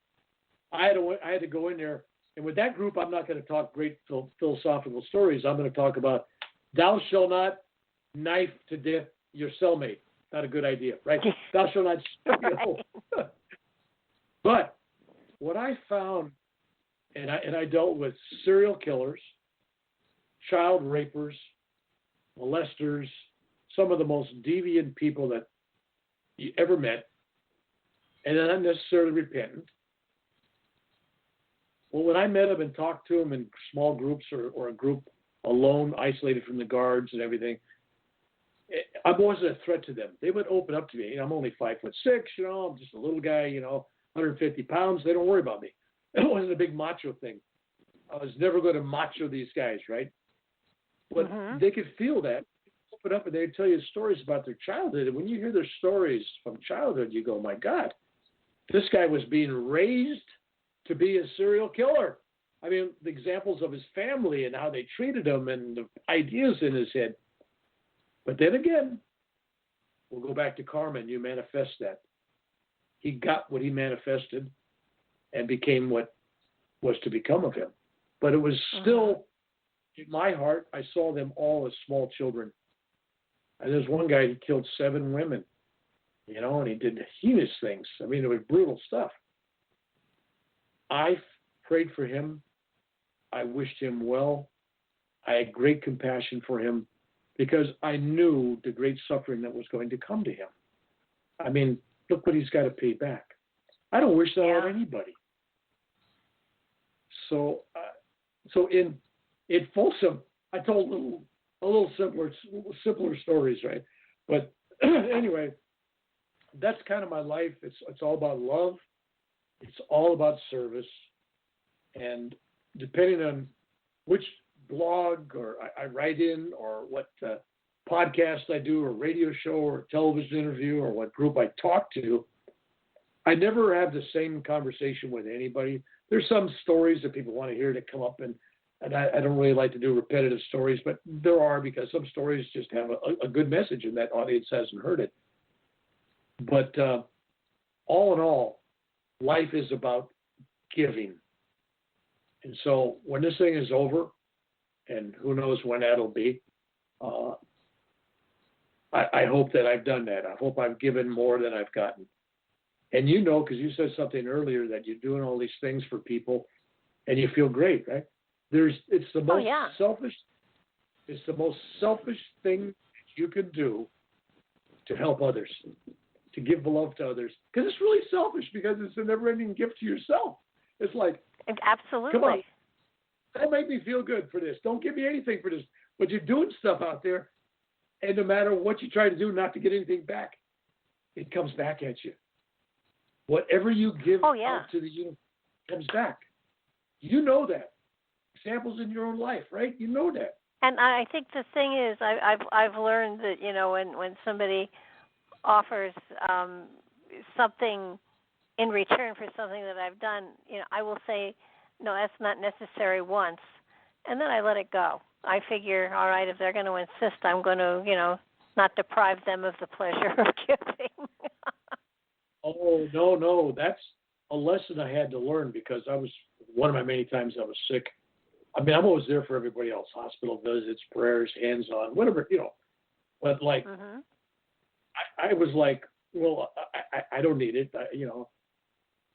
I had to go in there, and with that group, I'm not going to talk great philosophical stories. I'm going to talk about thou shalt not knife to death your cellmate. Not a good idea, right? Thou shalt not. Right. But what I found, and I dealt with serial killers, child rapers, molesters, some of the most deviant people that you ever met, and they're not necessarily repentant. Well, when I met them and talked to them in small groups or a group alone, isolated from the guards and everything, I wasn't a threat to them. They would open up to me. I'm only 5'6", I'm just a little guy, 150 pounds. They don't worry about me. It wasn't a big macho thing. I was never going to macho these guys, right? But they could feel that. Open up and they'd tell you stories about their childhood. And when you hear their stories from childhood, you go, my God, this guy was being raised to be a serial killer. I mean, the examples of his family and how they treated him and the ideas in his head. But then again, we'll go back to karma and you manifest that. He got what he manifested and became what was to become of him. But it was still, in my heart, I saw them all as small children. And there's one guy who killed 7 women, and he did heinous things. I mean, it was brutal stuff. I prayed for him. I wished him well. I had great compassion for him because I knew the great suffering that was going to come to him. I mean, look what he's got to pay back. I don't wish that on anybody. So in Folsom, I told a little simpler stories, right? But anyway, that's kind of my life. It's all about love. It's all about service. And depending on which blog or I write in or what podcast I do or radio show or television interview or what group I talk to, I never have the same conversation with anybody. There's some stories that people want to hear that come up, and I don't really like to do repetitive stories, but there are, because some stories just have a good message and that audience hasn't heard it. But all in all, life is about giving. And so when this thing is over, and who knows when that'll be, I hope that I've done that. I hope I've given more than I've gotten. And because you said something earlier that you're doing all these things for people and you feel great, right? It's the most selfish. It's the most selfish thing you can do to help others, to give love to others. Because it's really selfish, because it's a never-ending gift to yourself. It's like, absolutely. Come on, don't make me feel good for this. Don't give me anything for this. But you're doing stuff out there, and no matter what you try to do not to get anything back, it comes back at you. Whatever you give out to the universe comes back. You know that. Examples in your own life, right? You know that. And I think the thing is, I've learned that when somebody offers something in return for something that I've done, I will say, no, that's not necessary once, and then I let it go. I figure, all right, if they're going to insist, I'm going to, not deprive them of the pleasure of giving. Oh, no, that's a lesson I had to learn, because one of my many times I was sick. I mean, I'm always there for everybody else, hospital visits, prayers, hands-on, whatever, But, I was like, well, I don't need it,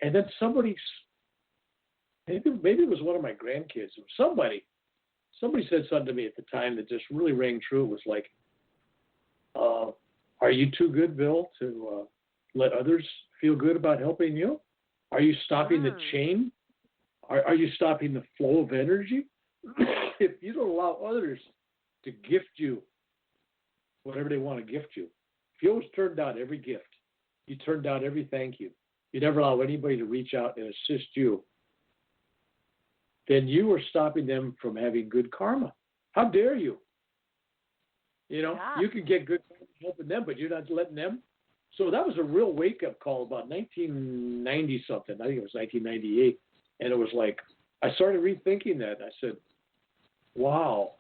And then maybe it was one of my grandkids, somebody said something to me at the time that just really rang true. It was like, are you too good, Bill, to let others feel good about helping you? Are you stopping the chain? Are you stopping the flow of energy? If you don't allow others to gift you whatever they want to gift you, if you always turn down every gift, you turn down every thank you, you never allow anybody to reach out and assist you, then you are stopping them from having good karma. How dare you? You know, you can get good karma helping them, but you're not letting them. So that was a real wake-up call about 1990-something. I think it was 1998. And it was like, I started rethinking that. I said, wow,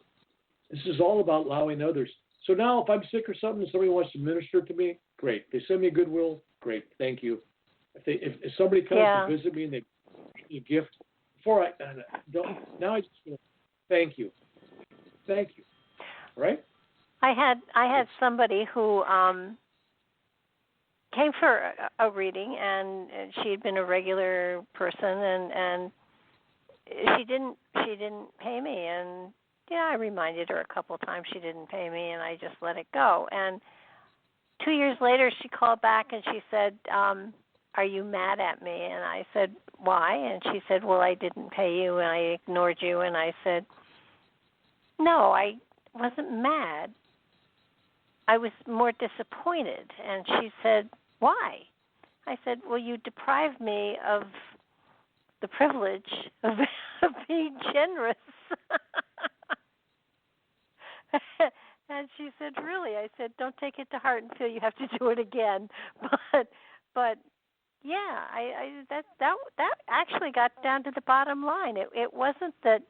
this is all about allowing others. So now if I'm sick or something and somebody wants to minister to me, great. They send me a goodwill, great, thank you. If somebody comes to visit me and they give me a gift, before now I just feel, thank you. Thank you. Right? I had somebody who came for a reading, and she had been a regular person, and she didn't pay me, and I reminded her a couple of times she didn't pay me, and I just let it go. And 2 years later, she called back and she said, "Are you mad at me?" And I said, "Why?" And she said, "Well, I didn't pay you, and I ignored you." And I said, "No, I wasn't mad. I was more disappointed." And she said, "Why?" I said, "Well, you deprived me of the privilege of being generous." And she said, "Really?" I said, "Don't take it to heart and feel you have to do it again." But yeah, that actually got down to the bottom line. It wasn't that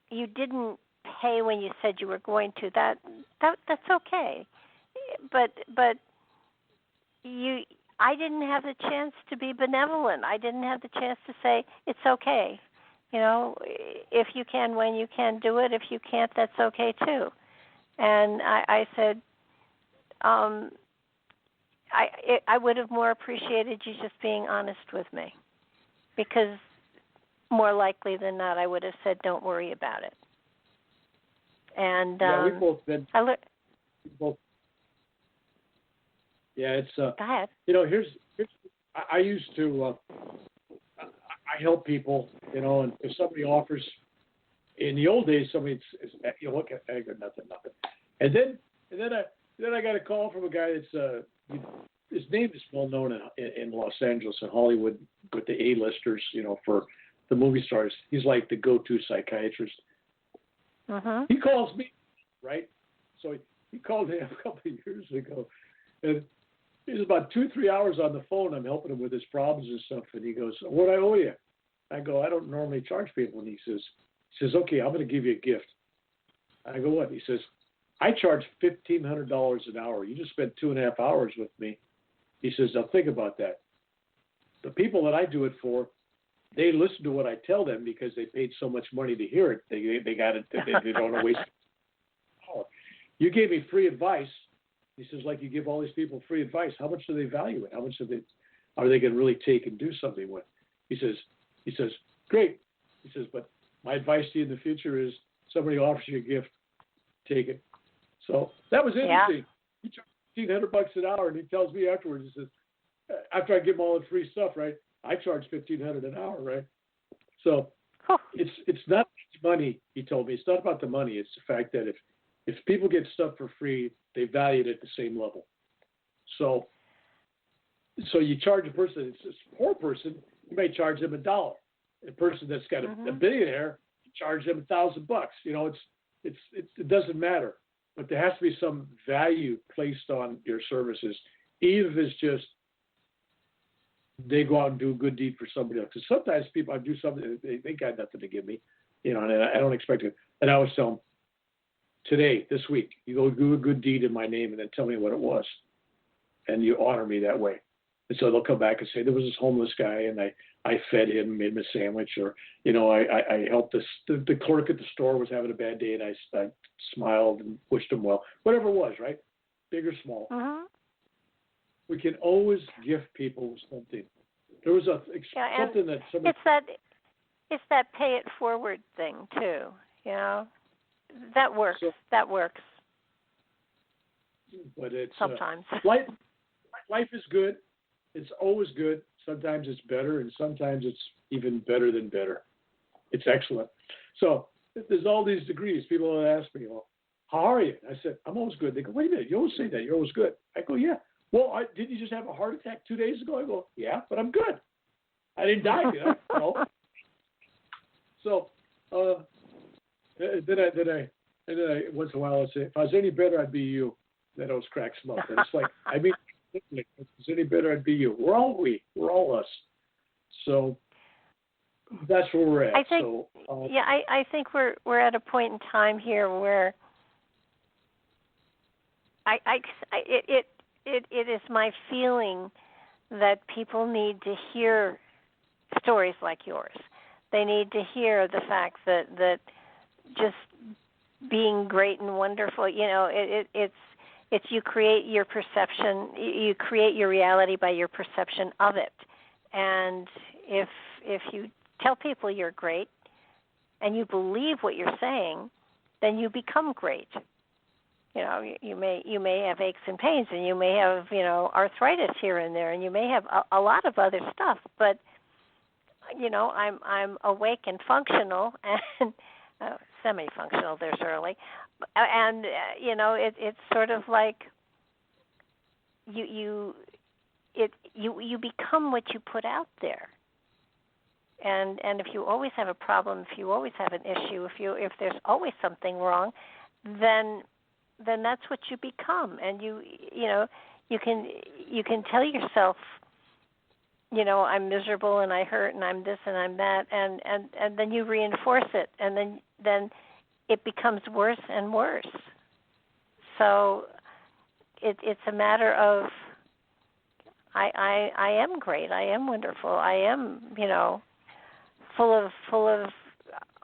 you didn't pay when you said you were going to. That's okay. But I didn't have the chance to be benevolent. I didn't have the chance to say it's okay. If you can, when you can, do it. If you can't, that's okay too. And I said, I would have more appreciated you just being honest with me, because more likely than not, I would have said, "Don't worry about it." And we both been. Yeah, it's. Go ahead. Here's I used to. I help people, and if somebody offers, in the old days, somebody, look at nothing, and then I got a call from a guy that's his name is well known in Los Angeles and Hollywood with the A-listers, for the movie stars. He's like the go-to psychiatrist. Uh-huh. He calls me, right? So he called me a couple of years ago, and he was about 2-3 hours on the phone. I'm helping him with his problems and stuff, and he goes, "What I owe you?" I go, "I don't normally charge people." And he says, "Okay, I'm going to give you a gift." I go, "What?" He says, "I charge $1,500 an hour. You just spent 2.5 hours with me." He says, "Now think about that. The people that I do it for, they listen to what I tell them because they paid so much money to hear it. They got it. They don't want to waste it. You gave me free advice." He says, "Like you give all these people free advice. How much do they value it? How much are they going to really take and do something with?" He says, "Great." He says, "But my advice to you in the future is somebody offers you a gift, take it." So that was interesting. Yeah. He charged $1,500 an hour, and he tells me afterwards, he says, after I give him all the free stuff, right, I charge $1,500 an hour, right? So it's not money, he told me. It's not about the money. It's the fact that if people get stuff for free, they value it at the same level. So you charge a person, it's a poor person, you may charge them $1. A person that's got a billionaire, you charge them $1,000. It doesn't matter. But there has to be some value placed on your services, even if it's just they go out and do a good deed for somebody else. Because sometimes people, I do something, they got nothing to give me, and I don't expect it. And I always tell them, today, this week, you go do a good deed in my name and then tell me what it was. And you honor me that way. And so they'll come back and say, there was this homeless guy and I fed him, made him a sandwich, or, I helped the clerk at the store was having a bad day and I smiled and wished him well. Whatever it was, right? Big or small. Uh-huh. We can always gift people something. There was something that somebody... It's that pay it forward thing too, That works. That works. But it's sometimes life is good. It's always good. Sometimes it's better, and sometimes it's even better than better. It's excellent. So there's all these degrees. People will ask me, "Well, how are you?" I said, "I'm always good." They go, "Wait a minute, you always say that. You're always good." I go, "Yeah." "Well, didn't you just have a heart attack 2 days ago?" I go, "Yeah, but I'm good. I didn't die, No. So then I once in a while I say, if I was any better, I'd be you. That always cracks them up. And it's like, I mean, if I was any better, I'd be you. We're all us. So that's where we're at. I think, so, I think we're at a point in time here where it is my feeling that people need to hear stories like yours. They need to hear the fact that just being great and wonderful, it's you create your perception, you create your reality by your perception of it. And if you tell people you're great and you believe what you're saying, then you become great. You may have aches and pains, and you may have arthritis here and there, and you may have a lot of other stuff. But I'm awake and functional, and semi-functional. There's early, and it's sort of like you become what you put out there. And if you always have a problem, if you always have an issue, if there's always something wrong, then that's what you become. And you can tell yourself, I'm miserable and I hurt and I'm this and I'm that, and then you reinforce it, and then it becomes worse and worse. So it's a matter of I am great, I am wonderful, I am full of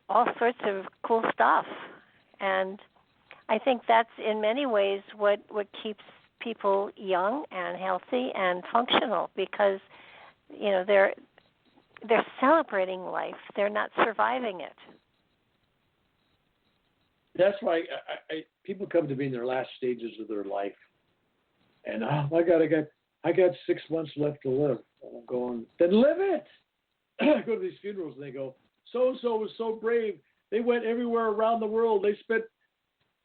all sorts of cool stuff. And I think that's in many ways what keeps people young and healthy and functional, because they're celebrating life. They're not surviving it. That's why people come to me in their last stages of their life, and oh my God, I got 6 months left to live. And I'm going, then live it. I go to these funerals and they go, so-and-so was so brave. They went everywhere around the world. They spent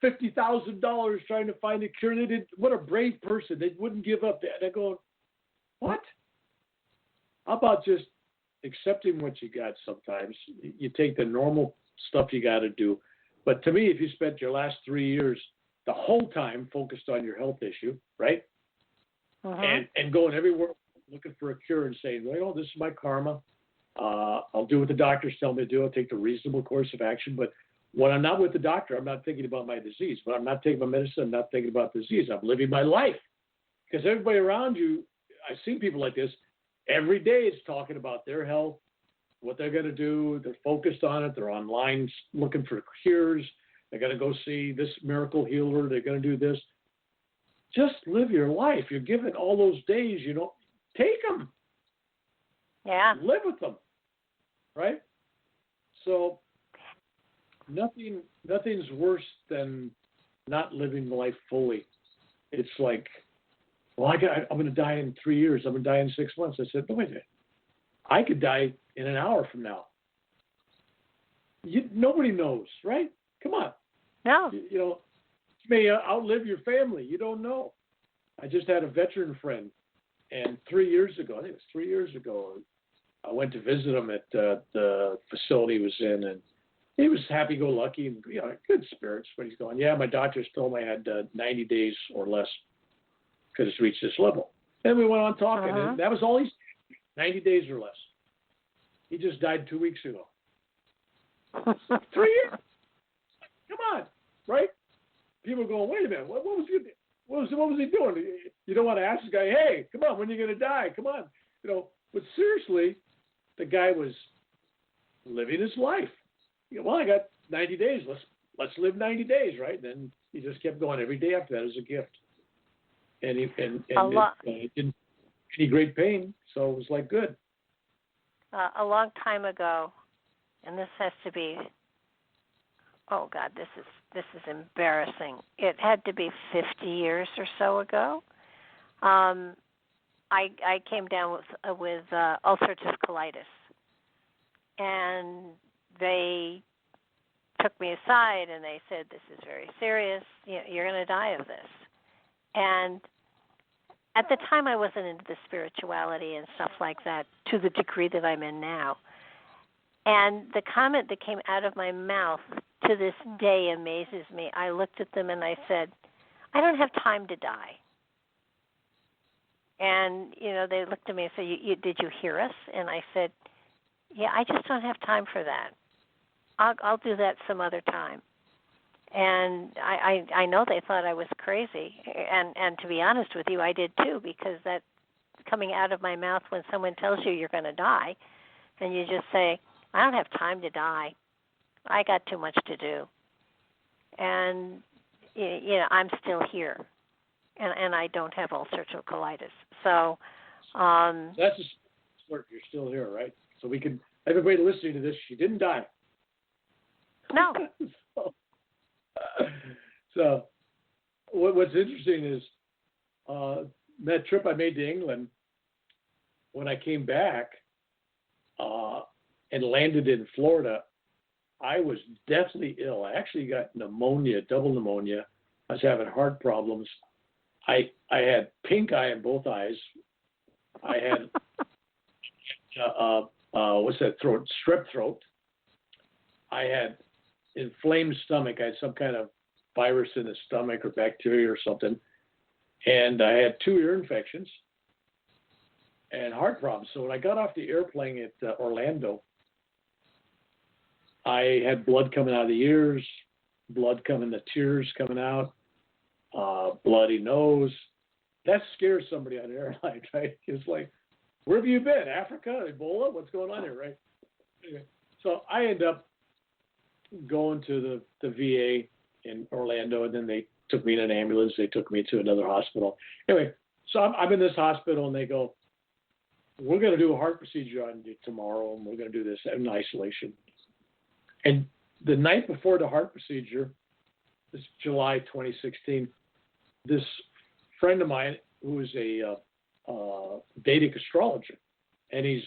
$50,000 trying to find a cure. They did. What a brave person. They wouldn't give up. And I go, what? How about just accepting what you got sometimes? You take the normal stuff you got to do. But to me, if you spent your last 3 years the whole time focused on your health issue, right? Uh-huh. And going everywhere looking for a cure and saying, well, this is my karma. I'll do what the doctors tell me to do. I'll take the reasonable course of action. But when I'm not with the doctor, I'm not thinking about my disease. When I'm not taking my medicine, I'm not thinking about disease. I'm living my life. Because everybody around you, I've seen people like this, every day is talking about their health, what they're going to do. They're focused on it. They're online looking for cures. They're going to go see this miracle healer. They're going to do this. Just live your life. You're given all those days, take them. Yeah. Live with them. Right? So nothing's worse than not living life fully. It's like, well, I'm going to die in 3 years. I'm going to die in 6 months. I said, no, wait a minute. I could die in an hour from now. Nobody knows, right? Come on. No. You may outlive your family. You don't know. I just had a veteran friend, and 3 years ago, I think it was 3 years ago, I went to visit him at the facility he was in, and he was happy-go-lucky and good spirits. But he's going, yeah, my doctors told me I had 90 days or less because it's reached this level. And we went on talking, uh-huh. And that was all 90 days or less. He just died 2 weeks ago. 3 years. Come on, right? People are going, wait a minute, what was he doing? You don't want to ask the guy, hey, come on, when are you going to die? Come on, But seriously, the guy was living his life. Well, I got 90 days. Let's live 90 days, right? And then he just kept going every day after that as a gift. And it didn't any great pain, so it was like good. A long time ago, and this has to be, oh God, this is embarrassing. It had to be 50 years or so ago. I came down with ulcerative colitis, and they took me aside and they said, this is very serious. You're going to die of this. And at the time, I wasn't into the spirituality and stuff like that to the degree that I'm in now. And the comment that came out of my mouth to this day amazes me. I looked at them and I said, I don't have time to die. And, they looked at me and said, did you hear us? And I said, yeah, I just don't have time for that. I'll do that some other time. And I know they thought I was crazy. And to be honest with you, I did too, because that coming out of my mouth when someone tells you you're going to die, and you just say, I don't have time to die. I got too much to do. And, I'm still here. And I don't have ulcerative colitis. So that's a start. You're still here, right? So we can, everybody listening to this, she didn't die. No. So what's interesting is that trip I made to England, when I came back and landed in Florida, I was deathly ill. I actually got pneumonia, double pneumonia. I was having heart problems. I had pink eye in both eyes. I had strep throat. I had inflamed stomach. I had some kind of virus in the stomach or bacteria or something. And I had 2 ear infections and heart problems. So when I got off the airplane at Orlando, I had blood coming out of the ears, the tears coming out, bloody nose. That scares somebody on the airline, right? It's like, where have you been? Africa? Ebola? What's going on here, right? Anyway, so I end up going to the VA in Orlando, and then they took me in an ambulance. They took me to another hospital. Anyway, so I'm in this hospital, and they go, we're going to do a heart procedure on you tomorrow, and we're going to do this in isolation. And the night before the heart procedure, this July 2016, this friend of mine who is a Vedic astrologer, and he's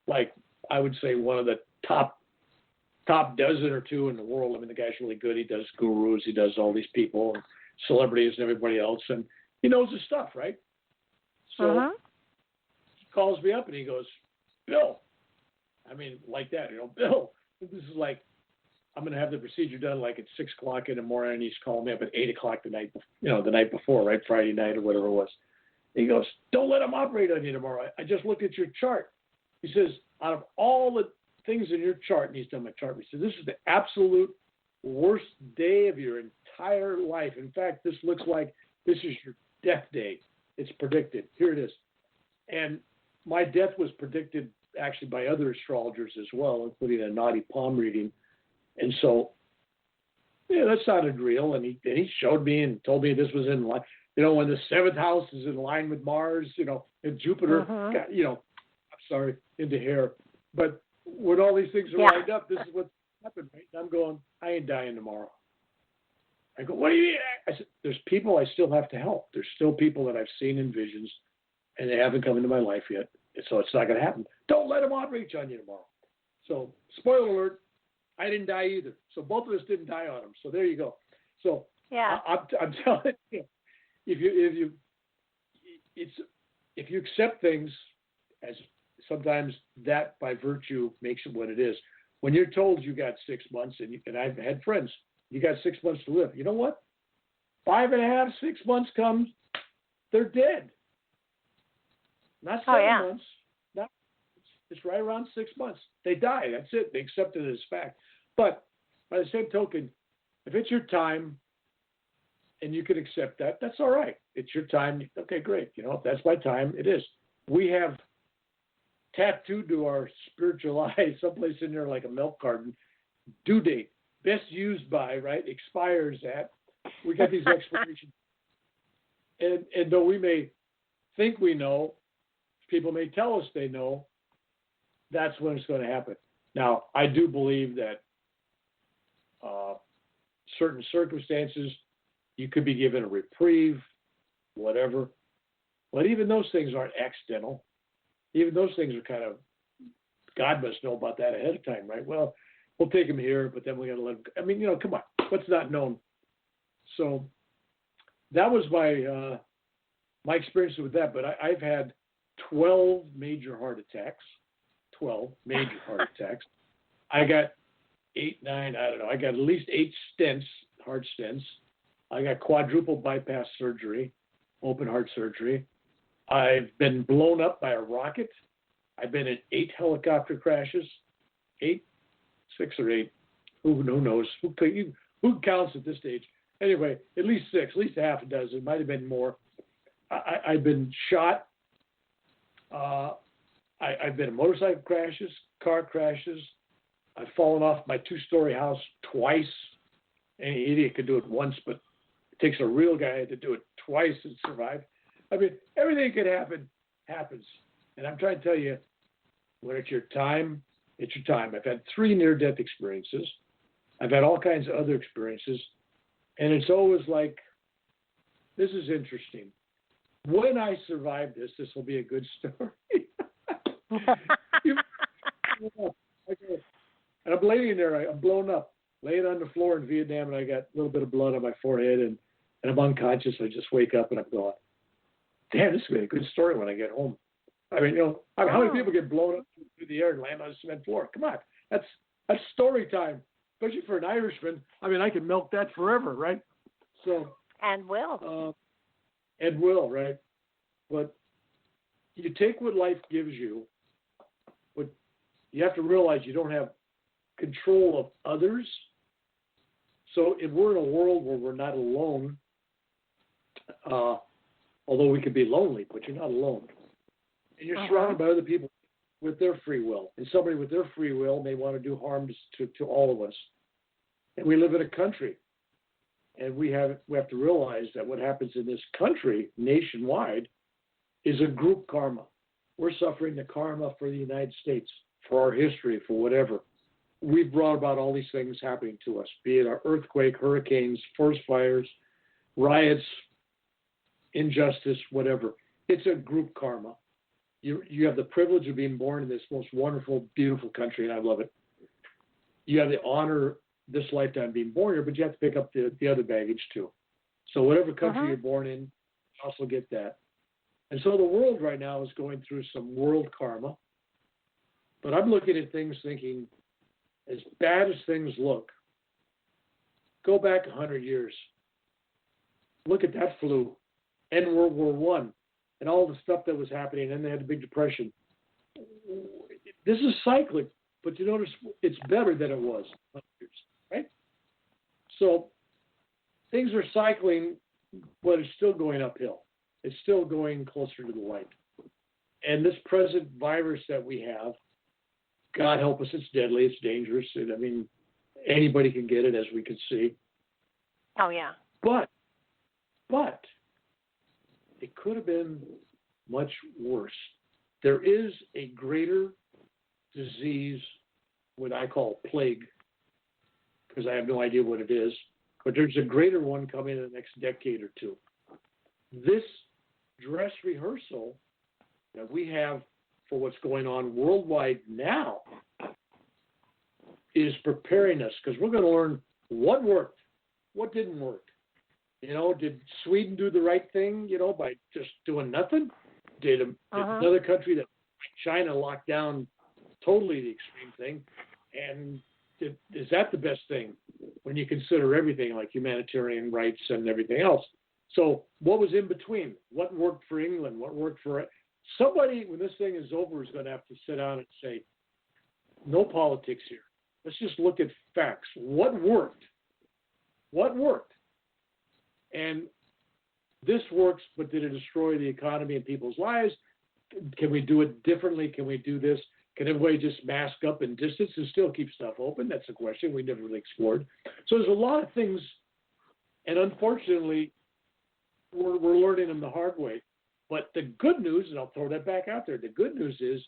like, I would say one of the top dozen or 2 in the world. I mean, the guy's really good. He does gurus. He does all these people, and celebrities and everybody else, and he knows his stuff, right? So he calls me up and he goes, Bill, I mean, like that, Bill, this is like, I'm going to have the procedure done like at 6 o'clock in the morning, and he's calling me up at 8 o'clock the night before, right, Friday night or whatever it was. He goes, don't let him operate on you tomorrow. I just looked at your chart. He says, out of all the things in your chart, and he's done my chart, he says, this is the absolute worst day of your entire life. In fact, this looks like this is your death day. It's predicted. Here it is. And my death was predicted actually by other astrologers as well, including a naughty palm reading. And so, yeah, that sounded real. And he showed me and told me this was in line. When the 7th house is in line with Mars, and Jupiter, got, into hair. But when all these things are lined up, this is what happened, right? I'm going, I ain't dying tomorrow. I go, what do you mean? I said, there's people I still have to help. There's still people that I've seen in visions, and they haven't come into my life yet. And so it's not going to happen. Don't let them outreach on you tomorrow. So, spoiler alert, I didn't die either. So both of us didn't die on them. So there you go. So I'm telling you, if you accept things as sometimes that by virtue makes it what it is. When you're told you got 6 months, and I've had friends, you got 6 months to live. You know what? 5.5, 6 months comes, they're dead. Not 7 months. It's right around 6 months. They die. That's it. They accept it as fact. But by the same token, if it's your time and you can accept that, that's all right. It's your time. Okay, great. If that's my time, it is. We have tattooed to our spiritual eye, someplace in there like a milk carton, due date, best used by, right, expires at. We got these expirations. And though we may think we know, people may tell us they know, that's when it's going to happen. Now, I do believe that certain circumstances, you could be given a reprieve, whatever. But even those things aren't accidental. Even those things are kind of, God must know about that ahead of time, right? Well, we'll take him here, but then we got to let him go. I mean, come on. What's not known? So that was my experience with that. But I've had 12 major heart attacks. 12 major heart attacks. I got 8, 9, I don't know. I got at least 8 stents, heart stents. I got quadruple bypass surgery, open heart surgery. I've been blown up by a rocket. I've been in 8 helicopter crashes. 8, 6 or 8. Who knows? Who counts at this stage? Anyway, at least 6, at least half a dozen. It might have been more. I've been shot. I've been in motorcycle crashes, car crashes. I've fallen off my 2-story house twice. Any idiot could do it once, but it takes a real guy to do it twice and survive. I mean, everything could happen happens. And I'm trying to tell you, when it's your time, it's your time. I've had 3 near-death experiences. I've had all kinds of other experiences. And it's always like, this is interesting. When I survive this will be a good story. And I'm laying there, I'm blown up, laying on the floor in Vietnam, and I got a little bit of blood on my forehead, and I'm unconscious. I just wake up and I'm going, damn, this will be a good story when I get home. I mean, how many people get blown up through the air and land on the cement floor? Come on, that's story time, especially for an Irishman. I mean, I can milk that forever, right? So and will, right? But you take what life gives you, but you have to realize you don't have control of others. So if we're in a world where we're not alone, although we could be lonely, but you're not alone. And you're surrounded by other people with their free will. And somebody with their free will may want to do harm to all of us. And we live in a country. And we have to realize that what happens in this country, nationwide, is a group karma. We're suffering the karma for the United States, for our history, for whatever. We've brought about all these things happening to us, be it an earthquake, hurricanes, forest fires, riots, injustice, whatever. It's a group karma. You have the privilege of being born in this most wonderful, beautiful country, and I love it. You have the honor this lifetime being born here, but you have to pick up the other baggage too. So whatever country you're born in, you also get that. And so the world right now is going through some world karma. But I'm looking at things thinking, as bad as things look, go back 100 years. Look at that flu, and World War I, and all the stuff that was happening, and they had the Big Depression. This is cyclic, but you notice it's better than it was 100 years, right? So things are cycling, but it's still going uphill. It's still going closer to the light. And this present virus that we have, God help us, it's deadly, it's dangerous. I mean, anybody can get it, as we can see. Oh, yeah. But it could have been much worse. There is a greater disease, what I call plague, because I have no idea what it is, but there's a greater one coming in the next decade or two. This dress rehearsal that we have for what's going on worldwide now is preparing us, because we're going to learn what worked, what didn't work. Did Sweden do the right thing, by just doing nothing? Did another country, that China, lock down totally the extreme thing? And is that the best thing when you consider everything like humanitarian rights and everything else? So what was in between? What worked for England? What worked for somebody, when this thing is over, is going to have to sit down and say, no politics here. Let's just look at facts. What worked? What worked? And this works, but did it destroy the economy and people's lives? Can we do it differently? Can we do this? Can everybody just mask up and distance and still keep stuff open? That's a question we never really explored. So there's a lot of things, and unfortunately, we're learning them the hard way. But the good news, and I'll throw that back out there, the good news is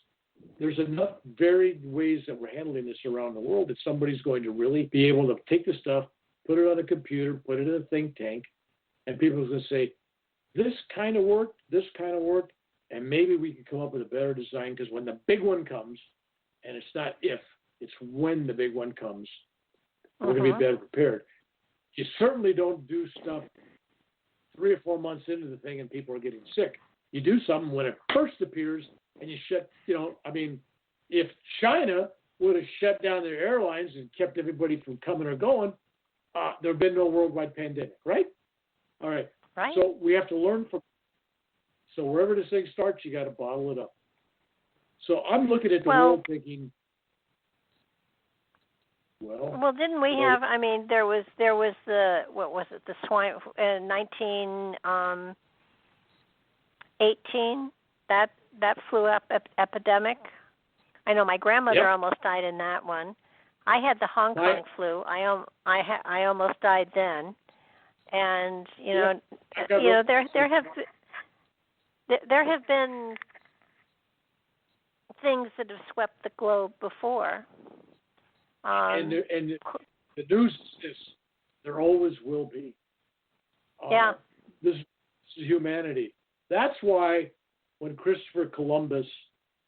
there's enough varied ways that we're handling this around the world that somebody's going to really be able to take the stuff, put it on a computer, put it in a think tank, and people are going to say, this kind of worked, and maybe we can come up with a better design, because when the big one comes, and it's not if, it's when the big one comes, we're going to be better prepared. You certainly don't do stuff 3 or 4 months into the thing and people are getting sick. You do something when it first appears, and you shut, if China would have shut down their airlines and kept everybody from coming or going, there would have been no worldwide pandemic, right? All right. Right. So we have to learn from. So wherever this thing starts, you got to bottle it up. So I'm looking at the world thinking, well, didn't we have? I mean, there was the what was it? The swine in 1918 that flu epidemic. I know my grandmother almost died in that one. I had the Hong Kong flu. I almost died then, and there have been things that have swept the globe before. And the news is there always will be. This is humanity. That's why when Christopher Columbus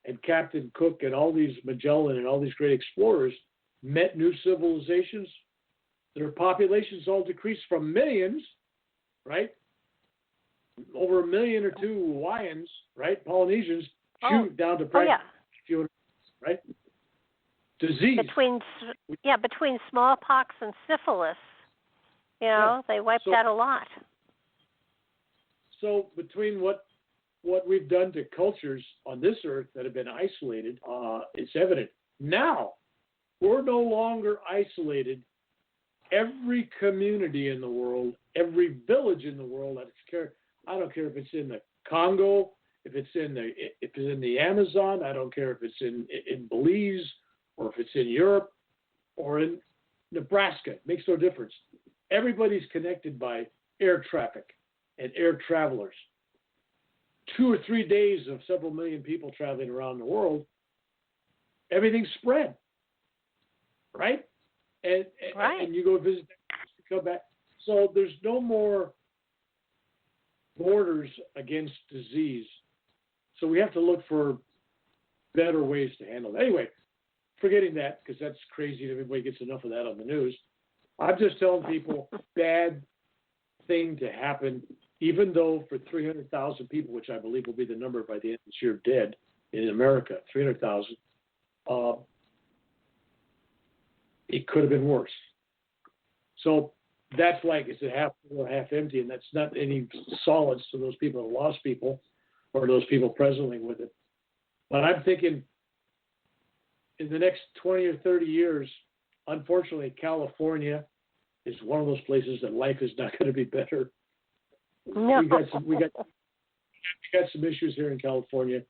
and Captain Cook and all these Magellan and all these great explorers met new civilizations, their populations all decreased from millions, right? Over 1 million or 2 Hawaiians, right? Polynesians, down to practically few, right? Disease. Between smallpox and syphilis, they wiped out a lot. So between what we've done to cultures on this earth that have been isolated, it's evident. Now, we're no longer isolated. Every community in the world, every village in the world, I don't care if it's in the Congo, if it's in the Amazon, I don't care if it's in Belize, or if it's in Europe, or in Nebraska. It makes no difference. Everybody's connected by air traffic and air travelers. 2 or 3 days of several million people traveling around the world, everything's spread, right? And you go visit, you come back. So there's no more borders against disease. So we have to look for better ways to handle it. Anyway, forgetting that, because that's crazy that everybody gets enough of that on the news. I'm just telling people, bad thing to happen, even though for 300,000 people, which I believe will be the number by the end of this year dead in America, 300,000, it could have been worse. So that's like, it's a half full or half empty, and that's not any solace to those people that lost people or those people presently with it. But I'm thinking in the next 20 or 30 years, unfortunately, California is one of those places that life is not going to be better. No. We got some issues here in California.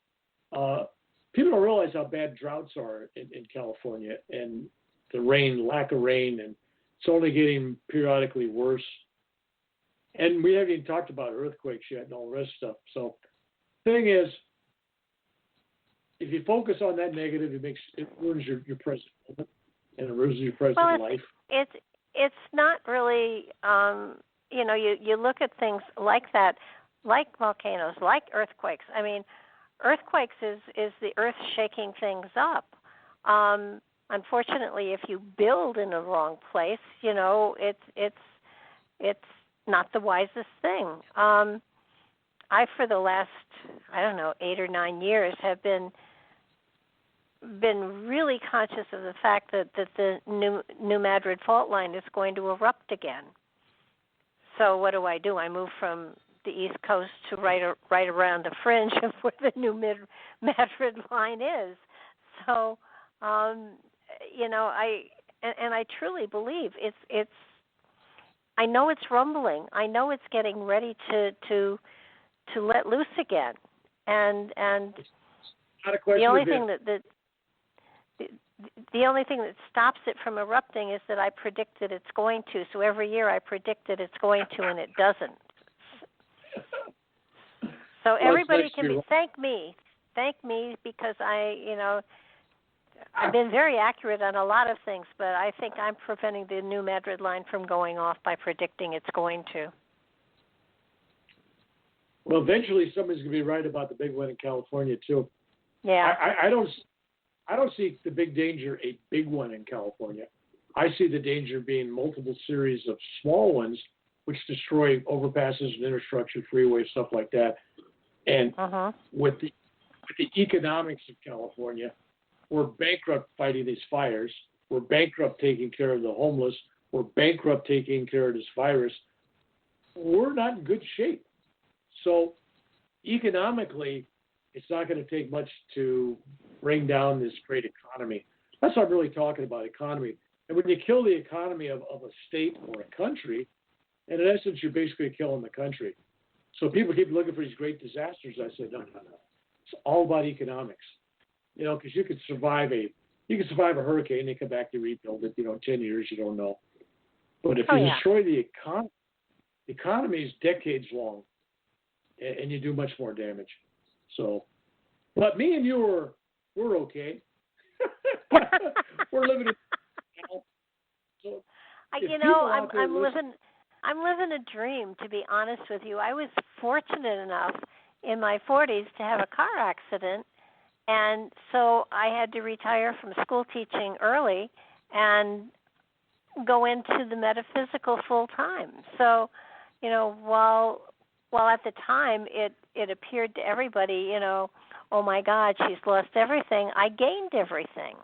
People don't realize how bad droughts are in California, and the lack of rain, and it's only getting periodically worse. And we haven't even talked about earthquakes yet and all the rest of stuff. So, thing is, if you focus on that negative, it ruins your present moment, and it ruins your present life. It's not really, you look at things like that, like volcanoes, like earthquakes. I mean, earthquakes is the earth shaking things up. Unfortunately, if you build in the wrong place, it's not the wisest thing. I, for the last, 8 or 9 years, have been really conscious of the fact that the New Madrid fault line is going to erupt again. So what do? I move from the East Coast to right around the fringe of where the New Madrid line is. So, I truly believe it's. I know it's rumbling. I know it's getting ready to let loose again, and the only thing the only thing that stops it from erupting is that I predicted it's going to. So every year I predicted it's going to, and it doesn't. So everybody can thank me because I've been very accurate on a lot of things, but I think I'm preventing the New Madrid line from going off by predicting it's going to. Well, eventually somebody's going to be right about the big one in California too. Yeah. I don't see the big danger a big one in California. I see the danger being multiple series of small ones, which destroy overpasses and infrastructure, freeways, stuff like that. And with the economics of California, we're bankrupt fighting these fires. We're bankrupt taking care of the homeless. We're bankrupt taking care of this virus. We're not in good shape. So economically, it's not going to take much to bring down this great economy. That's what I'm really talking about, economy. And when you kill the economy of a state or a country, and in essence, you're basically killing the country. So people keep looking for these great disasters. I said, no. It's all about economics. Because you could survive a hurricane and come back to rebuild it. 10 years, you don't know. But if you destroy the economy is decades long, and you do much more damage. So, but me and you we're okay. We're living in. So I'm living a dream, to be honest with you. I was fortunate enough in my 40s to have a car accident, and so I had to retire from school teaching early and go into the metaphysical full time. So, while at the time it appeared to everybody, oh my God, she's lost everything, I gained everything.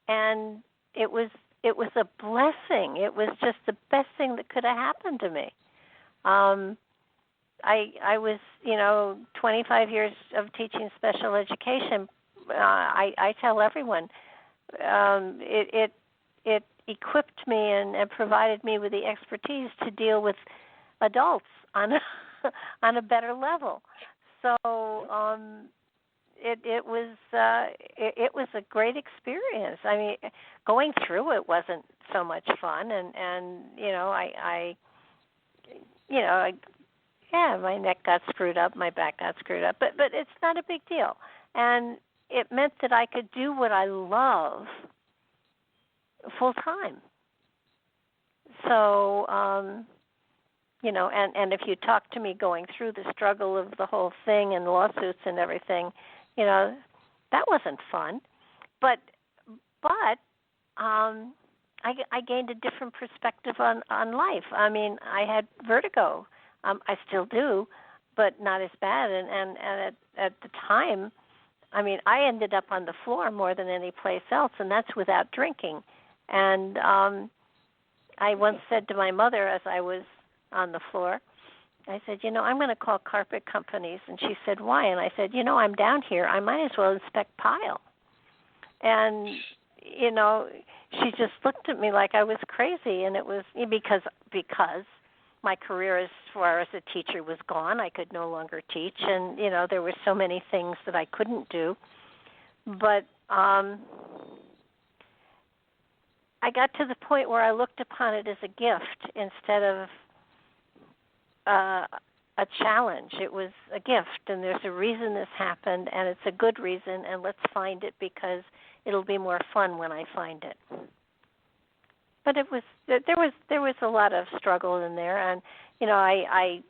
And it was a blessing. It was just the best thing that could have happened to me. I was, 25 years of teaching special education. I tell everyone, it equipped me and provided me with the expertise to deal with adults on a better level. So it was a great experience. I mean, going through it wasn't so much fun, and my neck got screwed up, my back got screwed up, but it's not a big deal, and it meant that I could do what I love full time. So, and if you talk to me going through the struggle of the whole thing and lawsuits and everything, that wasn't fun. But I gained a different perspective on life. I mean, I had vertigo. I still do, but not as bad. And at the time, I mean, I ended up on the floor more than any place else, and that's without drinking. And I once said to my mother as I was on the floor, I said, I'm going to call carpet companies. And she said, why? And I said, I'm down here. I might as well inspect pile. And, she just looked at me like I was crazy. And it was because my career as far as a teacher was gone. I could no longer teach. And, there were so many things that I couldn't do. But I got to the point where I looked upon it as a gift instead of a challenge. It was a gift, and there's a reason this happened, and it's a good reason, and let's find it because it'll be more fun when I find it. But there was a lot of struggle in there, and I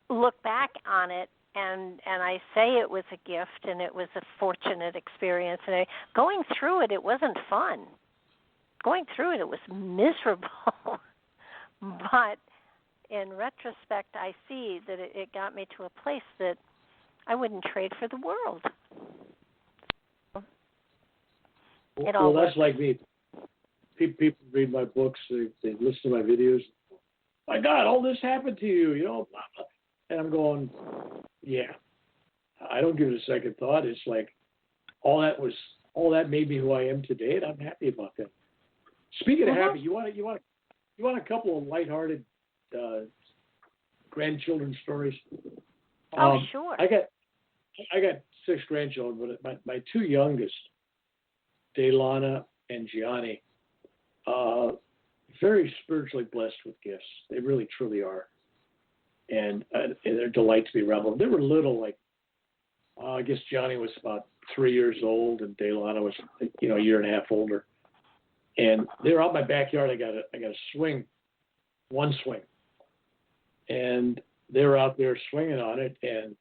look back on it and I say it was a gift and it was a fortunate experience. And going through it wasn't fun. Going through it was miserable. But in retrospect, I see that it got me to a place that I wouldn't trade for the world. Well, that's like me. People read my books, they listen to my videos. My God, all this happened to you, And I'm going, yeah. I don't give it a second thought. It's like all that made me who I am today, and I'm happy about that. Speaking of happy, you want a couple of lighthearted grandchildren stories? Sure. I got 6 grandchildren, but my 2 youngest, Daylana and Gianni, very spiritually blessed with gifts. They really, truly are. And they're a delight to be around. They were little, like, I guess Johnny was about 3 years old, and Daylana was, a year and a half older. And they were out in my backyard. I got a swing, one swing. And they were out there swinging on it, and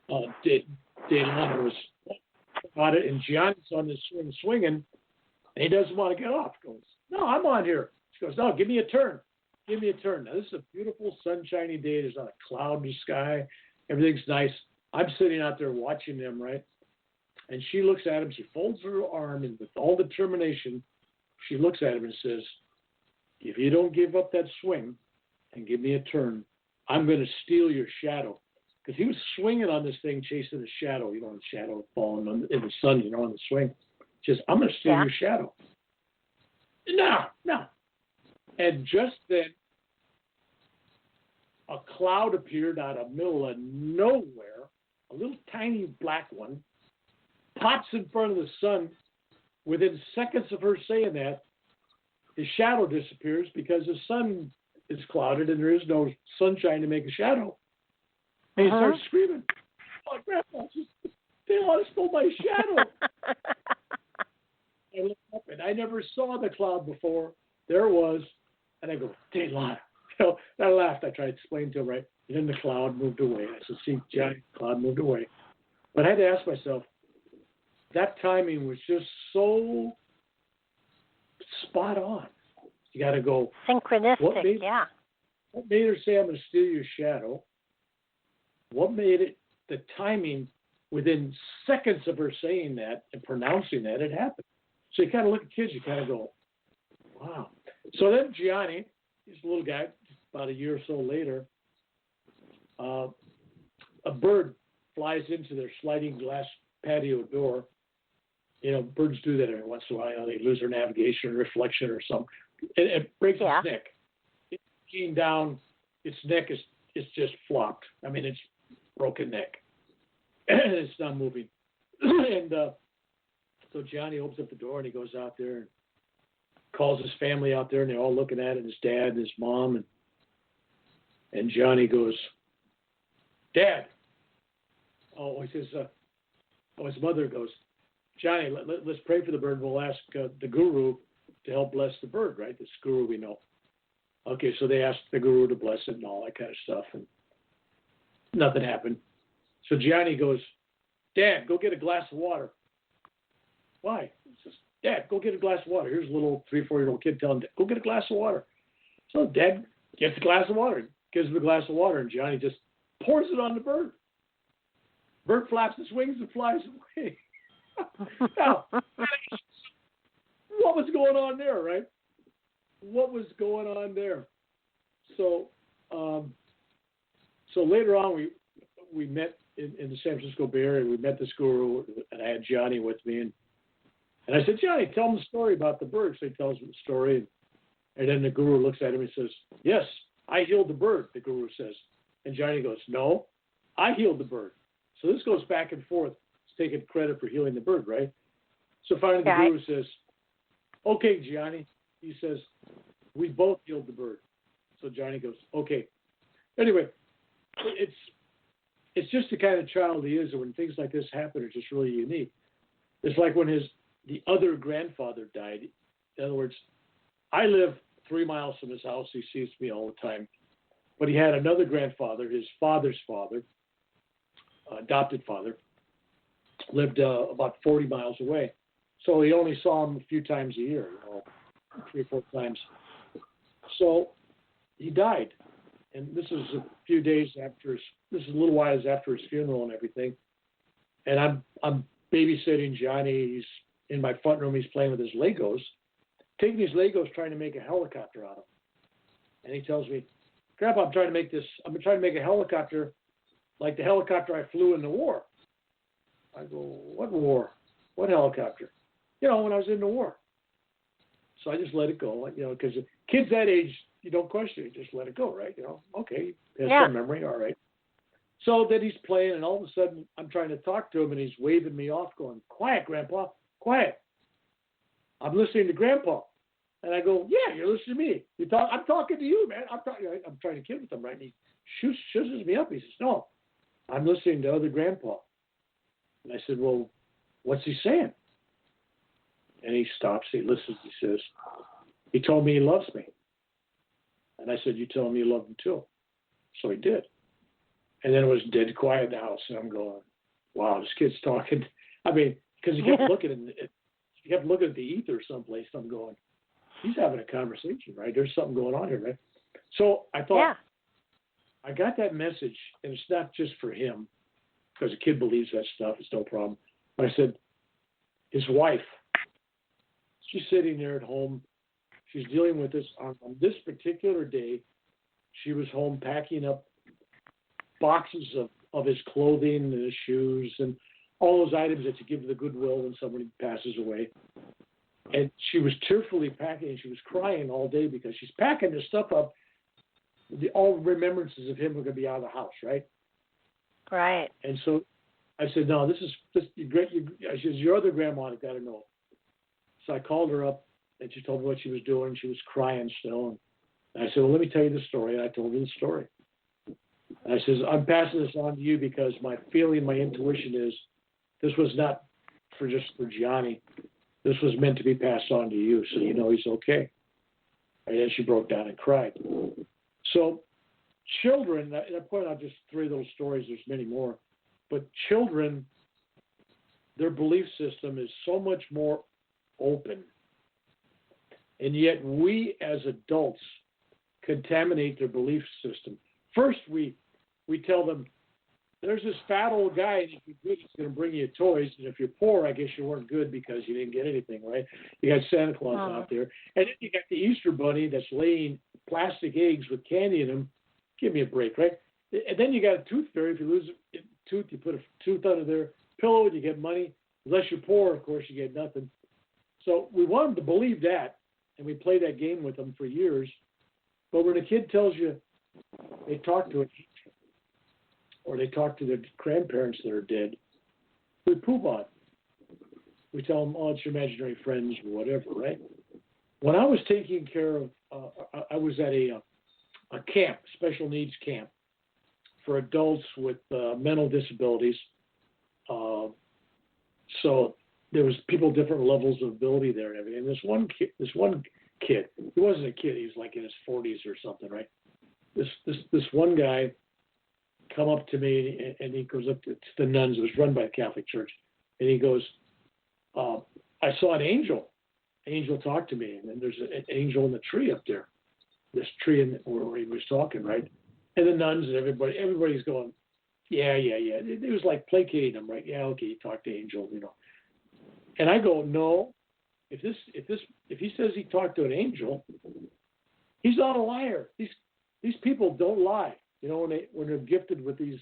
Daylana was on it, and Gianni's on the swing swinging, and he doesn't want to get off. He goes, no, I'm on here. She goes, no, give me a turn. Give me a turn. Now, this is a beautiful, sunshiny day. There's not a cloud in the sky. Everything's nice. I'm sitting out there watching them, right? And she looks at him, she folds her arm, and with all determination, she looks at him and says, if you don't give up that swing and give me a turn, I'm going to steal your shadow. Because he was swinging on this thing, chasing a shadow, the shadow falling in the sun, on the swing. She says, I'm going to steal your shadow. No. And just then, a cloud appeared out of the middle of nowhere, a little tiny black one, pops in front of the sun. Within seconds of her saying that, his shadow disappears because the sun is clouded and there is no sunshine to make a shadow. And he starts screaming, oh, Grandpa, they all stole my shadow. I looked up and I never saw the cloud before. There it was. And I go, they lied. So I laughed. I tried to explain to him, right? And then the cloud moved away. I said, see, Johnny, the cloud moved away. But I had to ask myself, that timing was just so spot on. You got to go. Synchronistic, What made her say, I'm going to steal your shadow? What made it, the timing, within seconds of her saying that and pronouncing that, it happened. So you kind of look at kids, you kind of go, wow. So then Gianni, he's a little guy, about a year or so later, a bird flies into their sliding glass patio door. Birds do that every once in a while. They lose their navigation or reflection or something. It breaks its neck. It's keying down. Its neck is just flopped. I mean, it's broken neck. And it's not moving. And so Johnny opens up the door and he goes out there and calls his family out there, and they're all looking at it, his dad and his mom. And Johnny goes, Dad. Oh, he says, his mother goes, Johnny, let's pray for the bird. We'll ask the guru to help bless the bird, right? This guru we know. Okay, so they asked the guru to bless it and all that kind of stuff, and nothing happened. So Gianni goes, Dad, go get a glass of water. Why? He says, Dad, go get a glass of water. Here's a little 3-4-year-old kid telling Dad, go get a glass of water. So Dad gets a glass of water, gives him a glass of water, and Gianni just pours it on the bird. Bird flaps its wings and flies away. Now, what was going on there, right? What was going on there? So, so later on, we met in the San Francisco Bay Area. We met this guru, and I had Johnny with me, and I said, Johnny, tell him the story about the bird. So he tells me the story, and then the guru looks at him and says, yes, I healed the bird, the guru says. And Johnny goes, no, I healed the bird. So this goes back and forth. He's taking credit for healing the bird, right? So finally the guru says, okay, Gianni. He says, we both healed the bird. So Johnny goes, okay. Anyway, it's just the kind of child he is, and when things like this happen, it's just really unique. It's like when the other grandfather died. In other words, I live 3 miles from his house. He sees me all the time. But he had another grandfather, his father's father, adopted father, lived about 40 miles away. So he only saw him a few times a year, 3 or 4 times. So he died. And this is a few days after this is a little while after his funeral and everything. And I'm babysitting Johnny. He's in my front room. He's playing with his Legos, taking his Legos, trying to make a helicopter out of them. And he tells me, Grandpa, I'm trying to make a helicopter like the helicopter I flew in the war. I go, what war? What helicopter? When I was in the war. So I just let it go, because kids that age, you don't question it, just let it go, right? Okay, he has some memory, all right. So then he's playing, and all of a sudden I'm trying to talk to him, and he's waving me off, going, quiet, Grandpa, quiet. I'm listening to Grandpa. And I go, yeah, you're listening to me. I'm talking to you, man. I'm trying to kid with him, right? And he shushes me up. He says, no, I'm listening to other Grandpa. And I said, well, what's he saying? And he stops. He listens. He says, he told me he loves me. And I said, you tell him you love him too. So he did. And then it was dead quiet in the house. And I'm going, wow, this kid's talking. I mean, because he kept looking at the ether someplace. I'm going, he's having a conversation, right? There's something going on here, right? So I thought, I got that message, and it's not just for him, because a kid believes that stuff. It's no problem. I said, his wife, she's sitting there at home. She's dealing with this. On this particular day, she was home packing up boxes of his clothing and his shoes and all those items that you give to the Goodwill when somebody passes away. And she was tearfully packing, and she was crying all day because she's packing this stuff up. All remembrances of him are going to be out of the house, right? Right. And so I said, no, this is great. She says, your other grandma, I've got to know. So I called her up, and she told me what she was doing. She was crying still. And I said, well, let me tell you the story. And I told her the story. And I says, I'm passing this on to you because my feeling, my intuition is this was not for Gianni. This was meant to be passed on to you, so you know he's okay. And then she broke down and cried. So children, and I point out just 3 of those stories, there's many more, but children, their belief system is so much more open. And yet we as adults contaminate their belief system. First, we tell them, there's this fat old guy, and if you're good, he's going to bring you toys. And if you're poor, I guess you weren't good because you didn't get anything, right? You got Santa Claus out there. And then you got the Easter Bunny that's laying plastic eggs with candy in them. Give me a break, right? And then you got a tooth fairy. If you lose a tooth, you put a tooth under their pillow and you get money. Unless you're poor, of course, you get nothing. So we want them to believe that, and we play that game with them for years. But when a kid tells you they talk to an angel, or they talk to their grandparents that are dead, we poop on it. We tell them, oh, it's your imaginary friends or whatever, right? When I was taking care of, I was at a camp, special needs camp, for adults with mental disabilities. So there was people different levels of ability there and everything. And this one kid, he wasn't a kid, he was like in his 40s or something, right? This one guy come up to me, and he goes up to the nuns. It was run by the Catholic Church. And he goes, I saw an angel. Angel talked to me. And then there's an angel in the tree up there, this tree where he was talking, right? And the nuns and everybody's going, yeah. It was like placating them, right? Yeah, okay, you talked to angel, you know. And I go, no. If he says he talked to an angel, he's not a liar. These people don't lie. You know, when they're gifted with these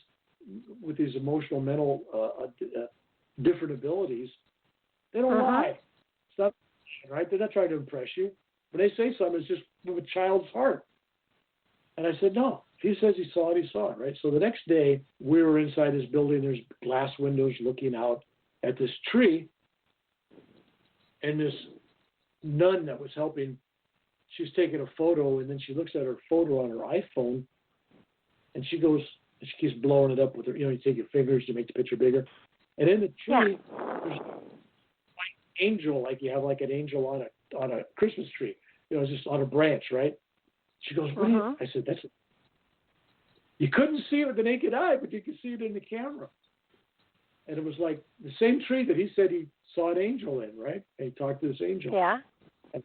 emotional, mental, different abilities, they don't lie. It's not right. They're not trying to impress you. When they say something, it's just from a child's heart. And I said, no. If he says he saw it, right? So the next day, we were inside this building. There's glass windows looking out at this tree, and this nun that was helping, she's taking a photo, and then she looks at her photo on her iPhone. And she goes, and she keeps blowing it up with her, you take your fingers to make the picture bigger. And in the tree, there's a white angel, like you have like an angel on a Christmas tree, just on a branch, right? She goes, what do you? I said, that's it. You couldn't see it with the naked eye, but you could see it in the camera. And it was like the same tree that he said he saw an angel in, right? And he talked to this angel. Yeah. And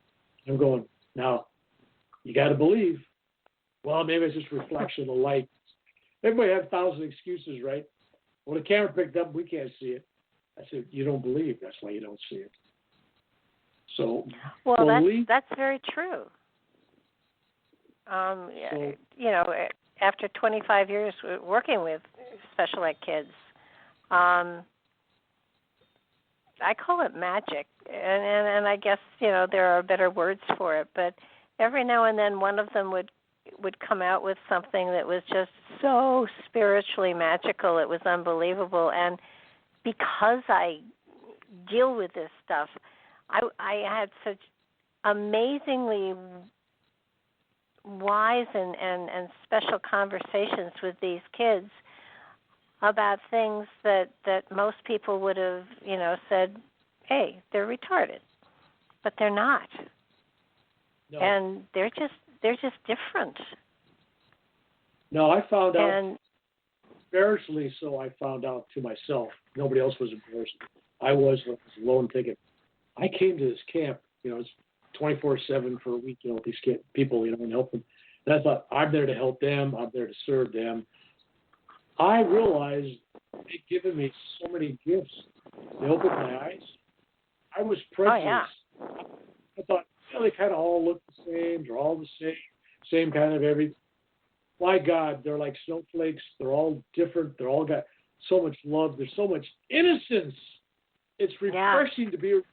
I'm going, now, you got to believe. Well, maybe it's just reflection of light. Everybody has 1,000 excuses, right? Well, the camera picked up, we can't see it. I said, you don't believe. That's why you don't see it. So, well, that's very true. After 25 years working with special ed kids, I call it magic, and I guess there are better words for it. But every now and then, one of them would come out with something that was just so spiritually magical. It was unbelievable. And because I deal with this stuff, I had such amazingly wise and special conversations with these kids about things that most people would have, said, hey, they're retarded. But they're not. No. And they're just different. No, I found out, embarrassingly so, I found out to myself. Nobody else was embarrassed. I was alone thinking. I came to this camp, it's 24/7 for a week, with these people, and help them. And I thought, I'm there to help them. I'm there to serve them. I realized they'd given me so many gifts They opened my eyes. I was Oh, prejudiced. yeah. I thought, they kind of all look the same. They're all the same kind of everything. My God, they're like snowflakes. They're all different. They're all got so much love. There's so much innocence. It's refreshing to be around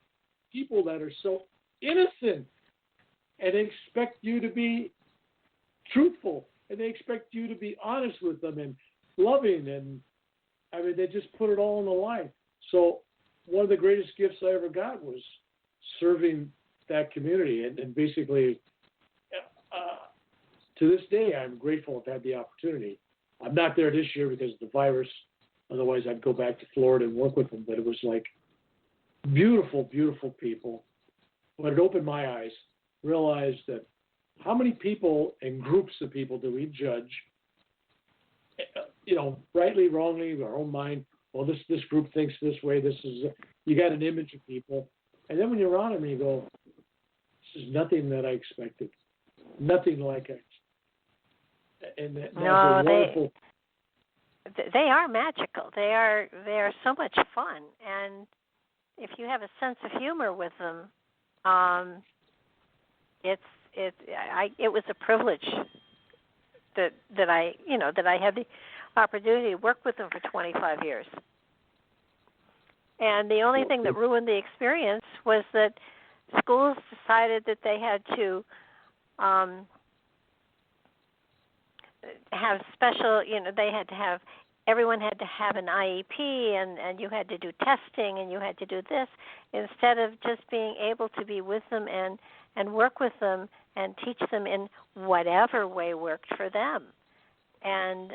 people that are so innocent, and they expect you to be truthful, and they expect you to be honest with them and loving, and I mean, they just put it all on the line. So one of the greatest gifts I ever got was serving that community, and basically, to this day, I'm grateful I've had the opportunity. I'm not there this year because of the virus. Otherwise, I'd go back to Florida and work with them. But it was like beautiful, beautiful people. But it opened my eyes, realized that how many people and groups of people do we judge, rightly, wrongly, our own mind. Well, this group thinks this way. You got an image of people. And then when you're on them, you go, this is nothing that I expected. Nothing like it. And that's a wonderful. They are magical. They are so much fun, and if you have a sense of humor with them, it was a privilege that I had the opportunity to work with them for 25 years. And the only thing that ruined the experience was that schools decided that they had to have special, everyone had to have an IEP, and you had to do testing, and you had to do this, instead of just being able to be with them and work with them and teach them in whatever way worked for them. And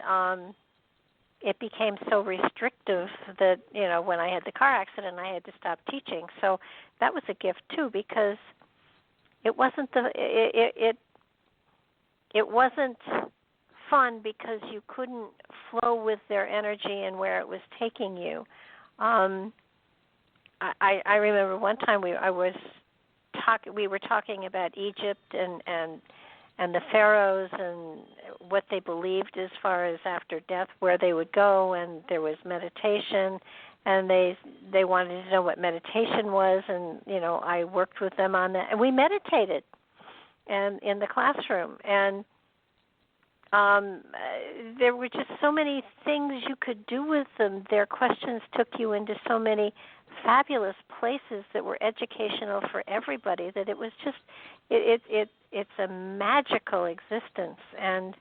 it became so restrictive that, when I had the car accident, I had to stop teaching. So that was a gift too, because it wasn't it wasn't fun because you couldn't flow with their energy and where it was taking you. I remember one time we were talking about Egypt and the pharaohs and what they believed as far as after death, where they would go, and there was meditation, and they wanted to know what meditation was, and I worked with them on that, and we meditated and in the classroom, and there were just so many things you could do with them. Their questions took you into so many fabulous places that were educational for everybody that it was just it's a magical existence. And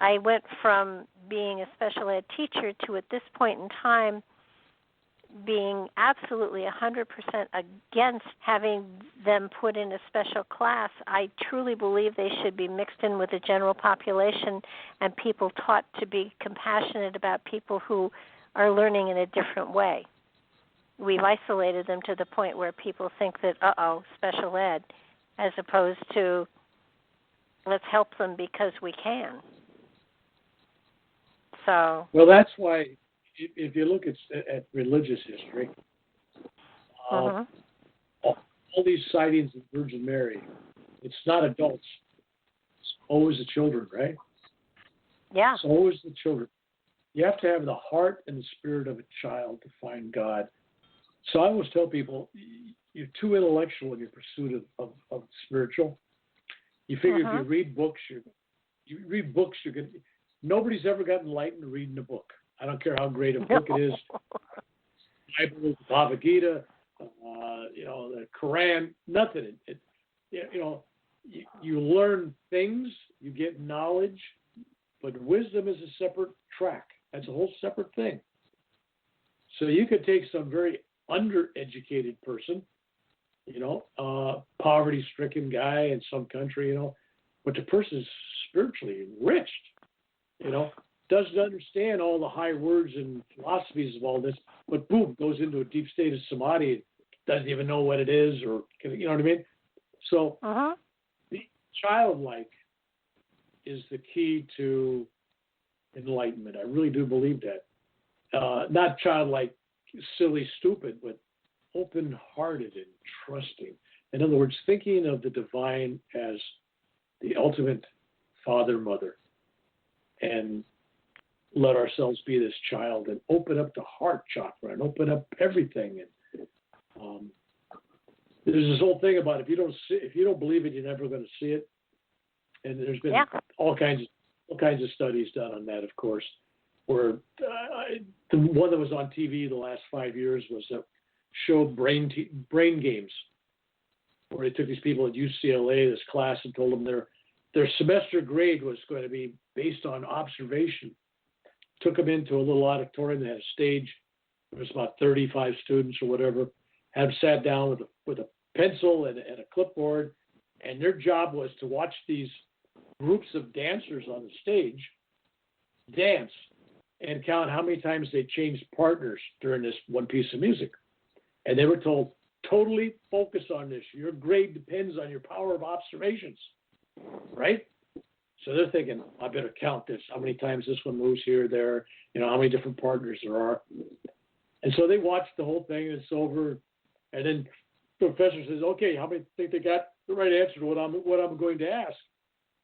I went from being a special ed teacher to, at this point in time, being absolutely 100% against having them put in a special class. I truly believe they should be mixed in with the general population and people taught to be compassionate about people who are learning in a different way. We've isolated them to the point where people think that, special ed, as opposed to let's help them because we can. So. Well, that's why if you look at religious history, all these sightings of Virgin Mary, it's not adults. It's always the children, right? Yeah. It's always the children. You have to have the heart and the spirit of a child to find God. So I always tell people, you're too intellectual in your pursuit of spiritual. You figure if you read books, you're going to. Nobody's ever gotten enlightened reading a book. I don't care how great a book it is. The Bible, the Bhagavad Gita, the Quran, nothing. You learn things, you get knowledge, but wisdom is a separate track. That's a whole separate thing. So you could take some very undereducated person, poverty-stricken guy in some country, but the person's spiritually enriched, doesn't understand all the high words and philosophies of all this, but boom, goes into a deep state of samadhi, doesn't even know what it is, or you know what I mean? So being childlike is the key to enlightenment. I really do believe that. Not childlike, silly, stupid, but open-hearted and trusting. In other words, thinking of the divine as the ultimate father, mother, and let ourselves be this child and open up the heart chakra and open up everything. And there's this whole thing about if you don't believe it, you're never going to see it. And there's been all kinds of studies done on that, of course. Where the one that was on TV the last 5 years was that showed brain games, where they took these people at UCLA, this class, and told them their semester grade was going to be based on observation. Took them into a little auditorium. They had a stage. There was about 35 students or whatever. Had them sat down with a pencil and a clipboard, and their job was to watch these groups of dancers on the stage dance and count how many times they changed partners during this one piece of music. And they were told, totally focus on this. Your grade depends on your power of observations, right? So they're thinking, I better count this. How many times this one moves here, there, how many different partners there are. And so they watched the whole thing, and it's over. And then the professor says, okay, how many think they got the right answer to what I'm going to ask?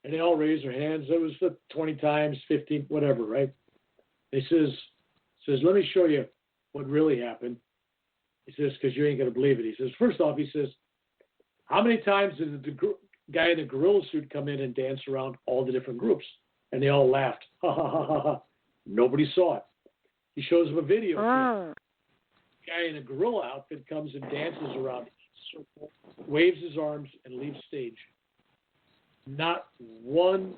And they all raise their hands. It was 20 times, 15, whatever, right? He says, let me show you what really happened. He says, because you ain't going to believe it. He says, first off, he says, how many times did the guy in the gorilla suit come in and dance around all the different groups? And they all laughed. Ha, ha, ha, ha, ha. Nobody saw it. He shows them a video. The guy in a gorilla outfit comes and dances around each circle, waves his arms, and leaves stage. Not one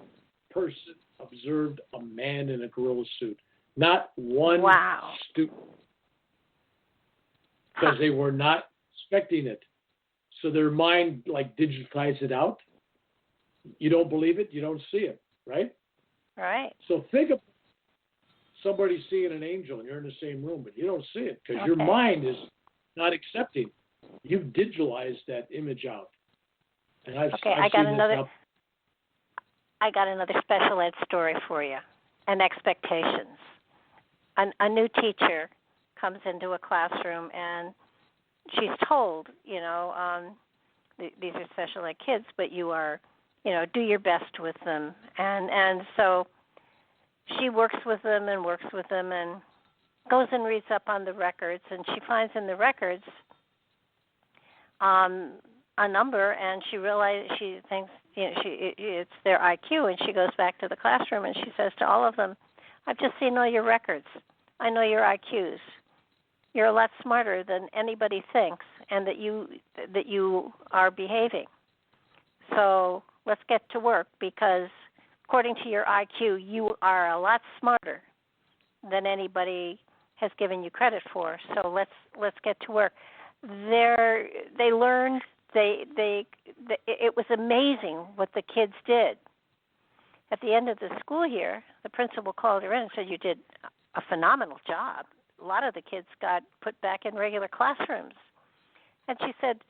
person observed a man in a gorilla suit. Not one student. Because they were not expecting it. So their mind digitizes it out. You don't believe it, you don't see it, right? Right. So think of somebody seeing an angel and you're in the same room, but you don't see it because your mind is not accepting. You've digitalized that image out. And I got another special ed story for you. And expectations. A new teacher comes into a classroom and she's told, these are special ed kids, but you are, do your best with them. And so she works with them and goes and reads up on the records, and she finds in the records a number, and she thinks it's their IQ, and she goes back to the classroom and she says to all of them, I've just seen all your records. I know your IQs. You're a lot smarter than anybody thinks, and that you are behaving. So let's get to work, because according to your IQ, you are a lot smarter than anybody has given you credit for. So let's get to work. They learned. It was amazing what the kids did. At the end of the school year, the principal called her in and said, you did a phenomenal job. A lot of the kids got put back in regular classrooms. And she said,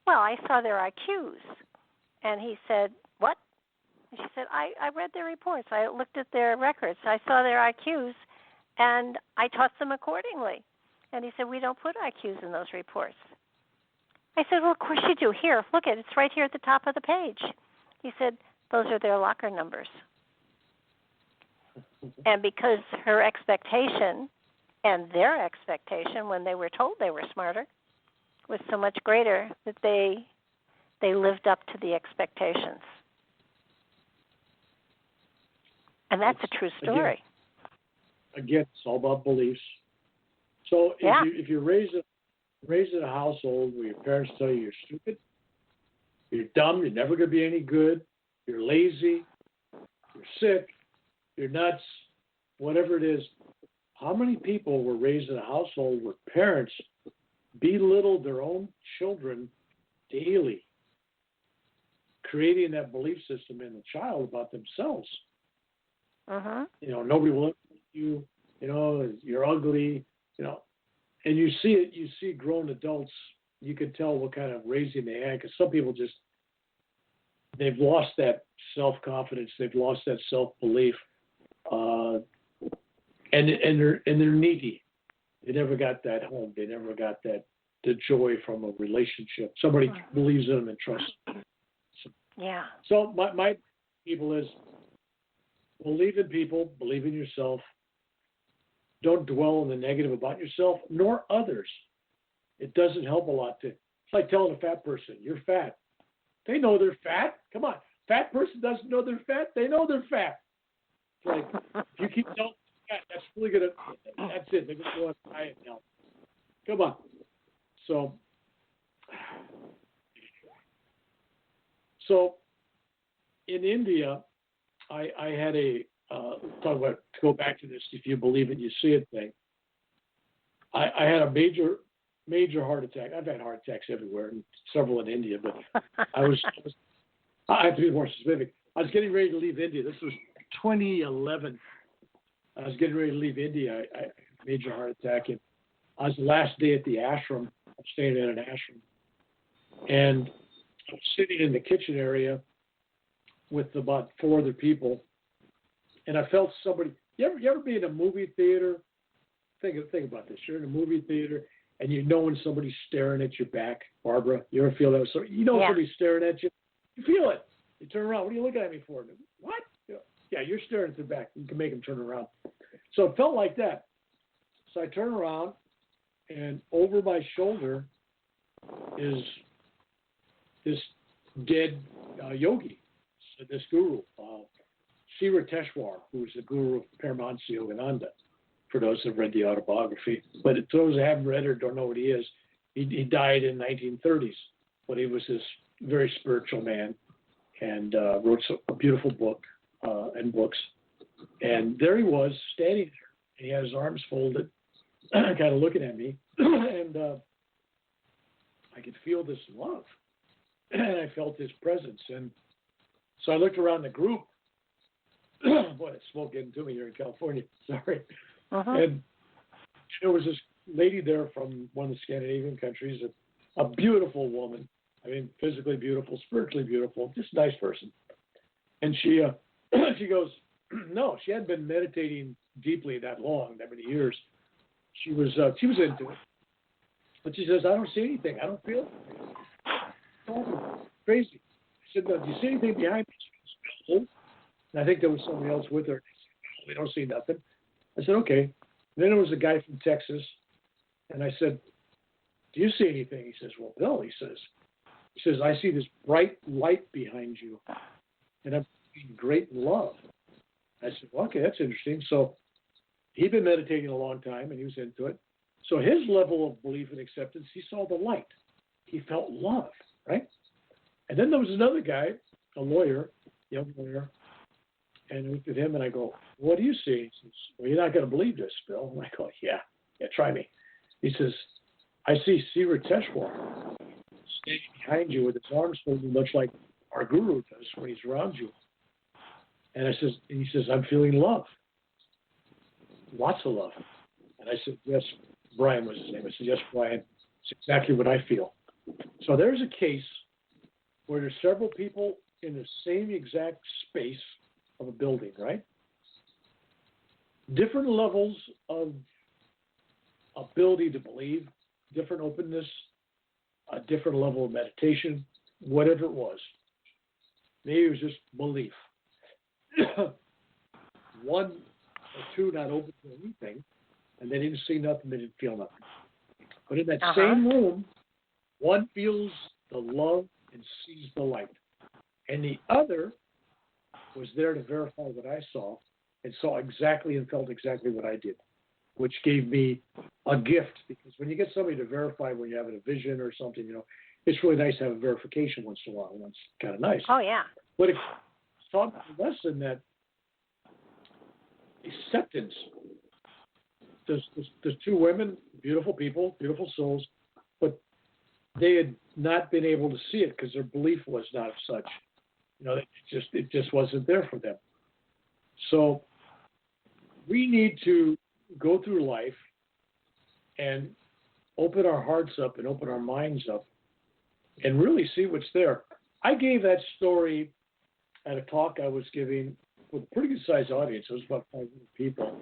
well, I saw their IQs. And he said, what? And she said, I read their reports. I looked at their records. I saw their IQs, and I taught them accordingly. And he said, we don't put IQs in those reports. I said, well, of course you do. Here, look at it. It's right here at the top of the page. He said, those are their locker numbers. And because her expectation and their expectation when they were told they were smarter was so much greater that they lived up to the expectations. And that's a true story. Again, it's all about beliefs. So if you're raised in a household where your parents tell you you're stupid, you're dumb, you're never going to be any good, you're lazy, you're sick, you're nuts, whatever it is, how many people were raised in a household where parents belittled their own children daily, creating that belief system in the child about themselves? Nobody will look at you, you're ugly, and you see it, you see grown adults, you can tell what kind of raising they had, because some people they've lost that self-confidence, they've lost that self-belief, and they're needy. They never got that home. They never got the joy from a relationship. Somebody believes in them and trusts them. So my people is believe in people, believe in yourself, don't dwell on the negative about yourself nor others. It doesn't help a lot to. It's like telling a fat person, "You're fat." They know they're fat. Come on, fat person doesn't know they're fat. They know they're fat. It's like if you keep telling them fat, that's really gonna. That's it. They're gonna go on a diet now. Come on. So in India, I had a talk about, to go back to this, if you believe it, you see it thing. I had a major heart attack. I've had heart attacks everywhere, and several in India, but I have to be more specific. I was getting ready to leave India. This was 2011. I was getting ready to leave India. I had a major heart attack, and I was the last day at the ashram. I'm staying at an ashram, and I was sitting in the kitchen area with about 4 other people, and I felt somebody. You ever be in a movie theater? Think about this. You're in a movie theater, and you know when somebody's staring at your back. Barbara, you ever feel that? So you know somebody's staring at you. You feel it. You turn around. What are you looking at me for? What? Yeah, you're staring at their back. You can make them turn around. So it felt like that. So I turn around, and over my shoulder is this dead yogi, this guru, Sri Teshwar, who was the guru of Paramahansa Yogananda, for those who have read the autobiography. But those who haven't read or don't know what he is, he died in the 1930s, but he was this very spiritual man and wrote a beautiful book and books. And there he was, standing there, and he had his arms folded, kind of looking at me, and I could feel this love, and I felt his presence. And so I looked around the group. Boy, it's smoke getting to me here in California. Sorry. And there was this lady there from one of the Scandinavian countries, a beautiful woman. I mean, physically beautiful, spiritually beautiful, just a nice person. And she goes, no, she hadn't been meditating deeply that many years. She was into it, but she says, I don't see anything. I don't feel it. Crazy. I said, no, do you see anything behind me? She goes, no. And I think there was somebody else with her. We don't see nothing. I said, okay. And then there was a guy from Texas, and I said, do you see anything? He says, well, Bill, he says, I see this bright light behind you, and I'm feeling great love. I said, well, okay, that's interesting. So he'd been meditating a long time, and he was into it. So his level of belief and acceptance, he saw the light. He felt love, right? And then there was another guy, a lawyer, young lawyer, and I looked at him, and I go, what do you see? He says, well, you're not going to believe this, Bill. And I go, yeah, try me. He says, I see Sri Teshwar standing behind you with his arms folded, much like our guru does when he's around you. And he says, I'm feeling love. Lots of love. And I said, yes, Brian was his name. I said, yes, Brian, it's exactly what I feel. So there's a case where there's several people in the same exact space of a building, right? Different levels of ability to believe, different openness, a different level of meditation, whatever it was. Maybe it was just belief. One or two not open to anything, and they didn't see nothing, they didn't feel nothing. But in that same room, one feels the love and sees the light. And the other was there to verify what I saw and saw exactly and felt exactly what I did, which gave me a gift. Because when you get somebody to verify when you're having a vision or something, it's really nice to have a verification once in a while. That's kind of nice. Oh, yeah. But it taught me a lesson that acceptance. There's 2 women, beautiful people, beautiful souls, but they had not been able to see it because their belief was not such. It just wasn't there for them. So we need to go through life and open our hearts up and open our minds up and really see what's there. I gave that story at a talk I was giving with a pretty good sized audience. It was about 500 people.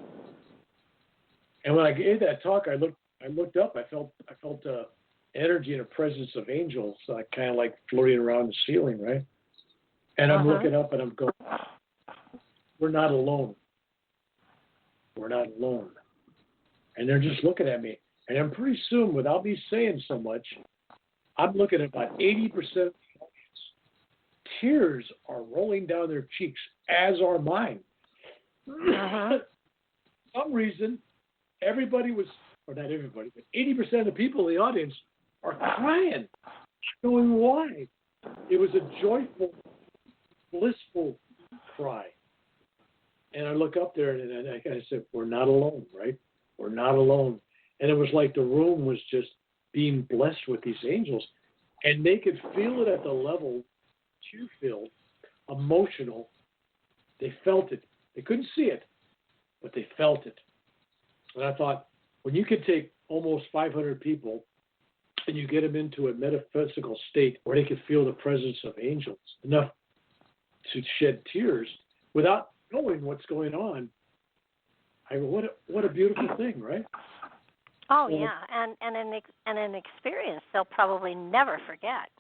And when I gave that talk, I looked up. I felt energy and a presence of angels, kind of like floating around the ceiling, right? And I'm looking up and I'm going, we're not alone. We're not alone. and they're just looking at me. And then pretty soon, without me saying so much, I'm looking at about 80% of the audience. Tears are rolling down their cheeks, as are mine. For some reason, everybody was, or not everybody, but 80% of the people in the audience are crying, not knowing why. It was a joyful, blissful cry. And I look up there and I said, we're not alone, right? We're not alone. And it was like the room was just being blessed with these angels. And they could feel it at the level you feel, emotional. They felt it. They couldn't see it, but they felt it. And I thought, when you could take almost 500 people and you get them into a metaphysical state where they could feel the presence of angels, enough to shed tears without knowing what's going on, I go, what a beautiful thing, right? Oh, yeah, and an experience they'll probably never forget.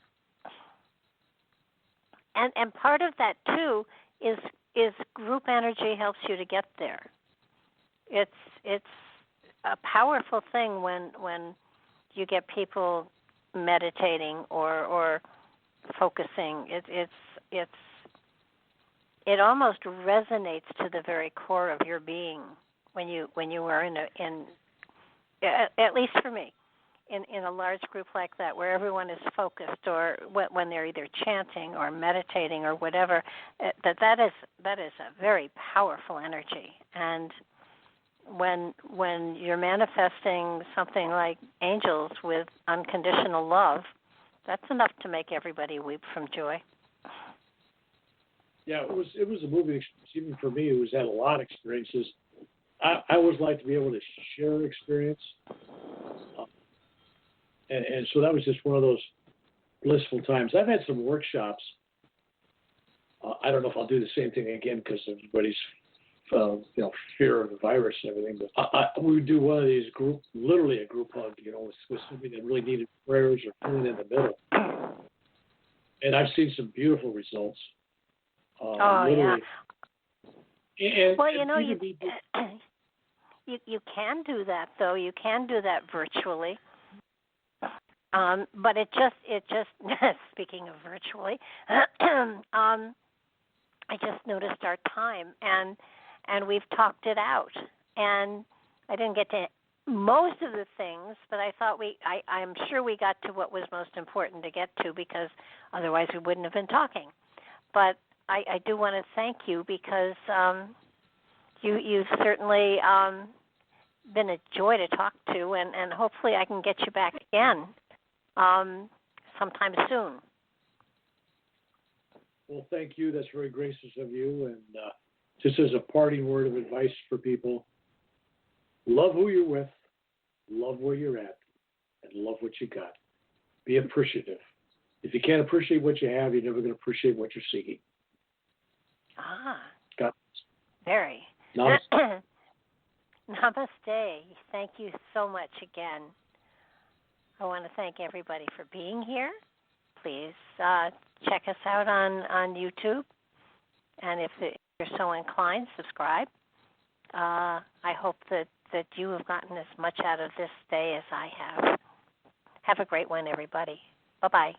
And part of that too is group energy helps you to get there. It's a powerful thing when you get people meditating or focusing. It almost resonates to the very core of your being when you are in at least for me, in a large group like that where everyone is focused, or when they're either chanting or meditating or whatever, that is a very powerful energy. And when you're manifesting something like angels with unconditional love, that's enough to make everybody weep from joy. Yeah, it was a moving experience. Even for me, it had a lot of experiences. I always like to be able to share experience. And so that was just one of those blissful times. I've had some workshops. I don't know if I'll do the same thing again because of everybody's fear of the virus and everything. But we would do one of these literally a group hug, with somebody that really needed prayers or feeling in the middle. And I've seen some beautiful results. Literally. Yeah. Well, you can do that though. You can do that virtually. But it just speaking of virtually, I just noticed our time and we've talked it out. And I didn't get to most of the things, but I thought I'm sure we got to what was most important to get to, because otherwise we wouldn't have been talking. But I do want to thank you because you've certainly been a joy to talk to, and hopefully I can get you back again sometime soon. Well, thank you. That's very gracious of you. And just as a parting word of advice for people, love who you're with, love where you're at, and love what you got. Be appreciative. If you can't appreciate what you have, you're never going to appreciate what you're seeking. Got it. Very. Namaste. Namaste. Thank you so much again. I want to thank everybody for being here. Please check us out on YouTube. And if you're so inclined, subscribe. I hope that you have gotten as much out of this day as I have. Have a great one, everybody. Bye-bye.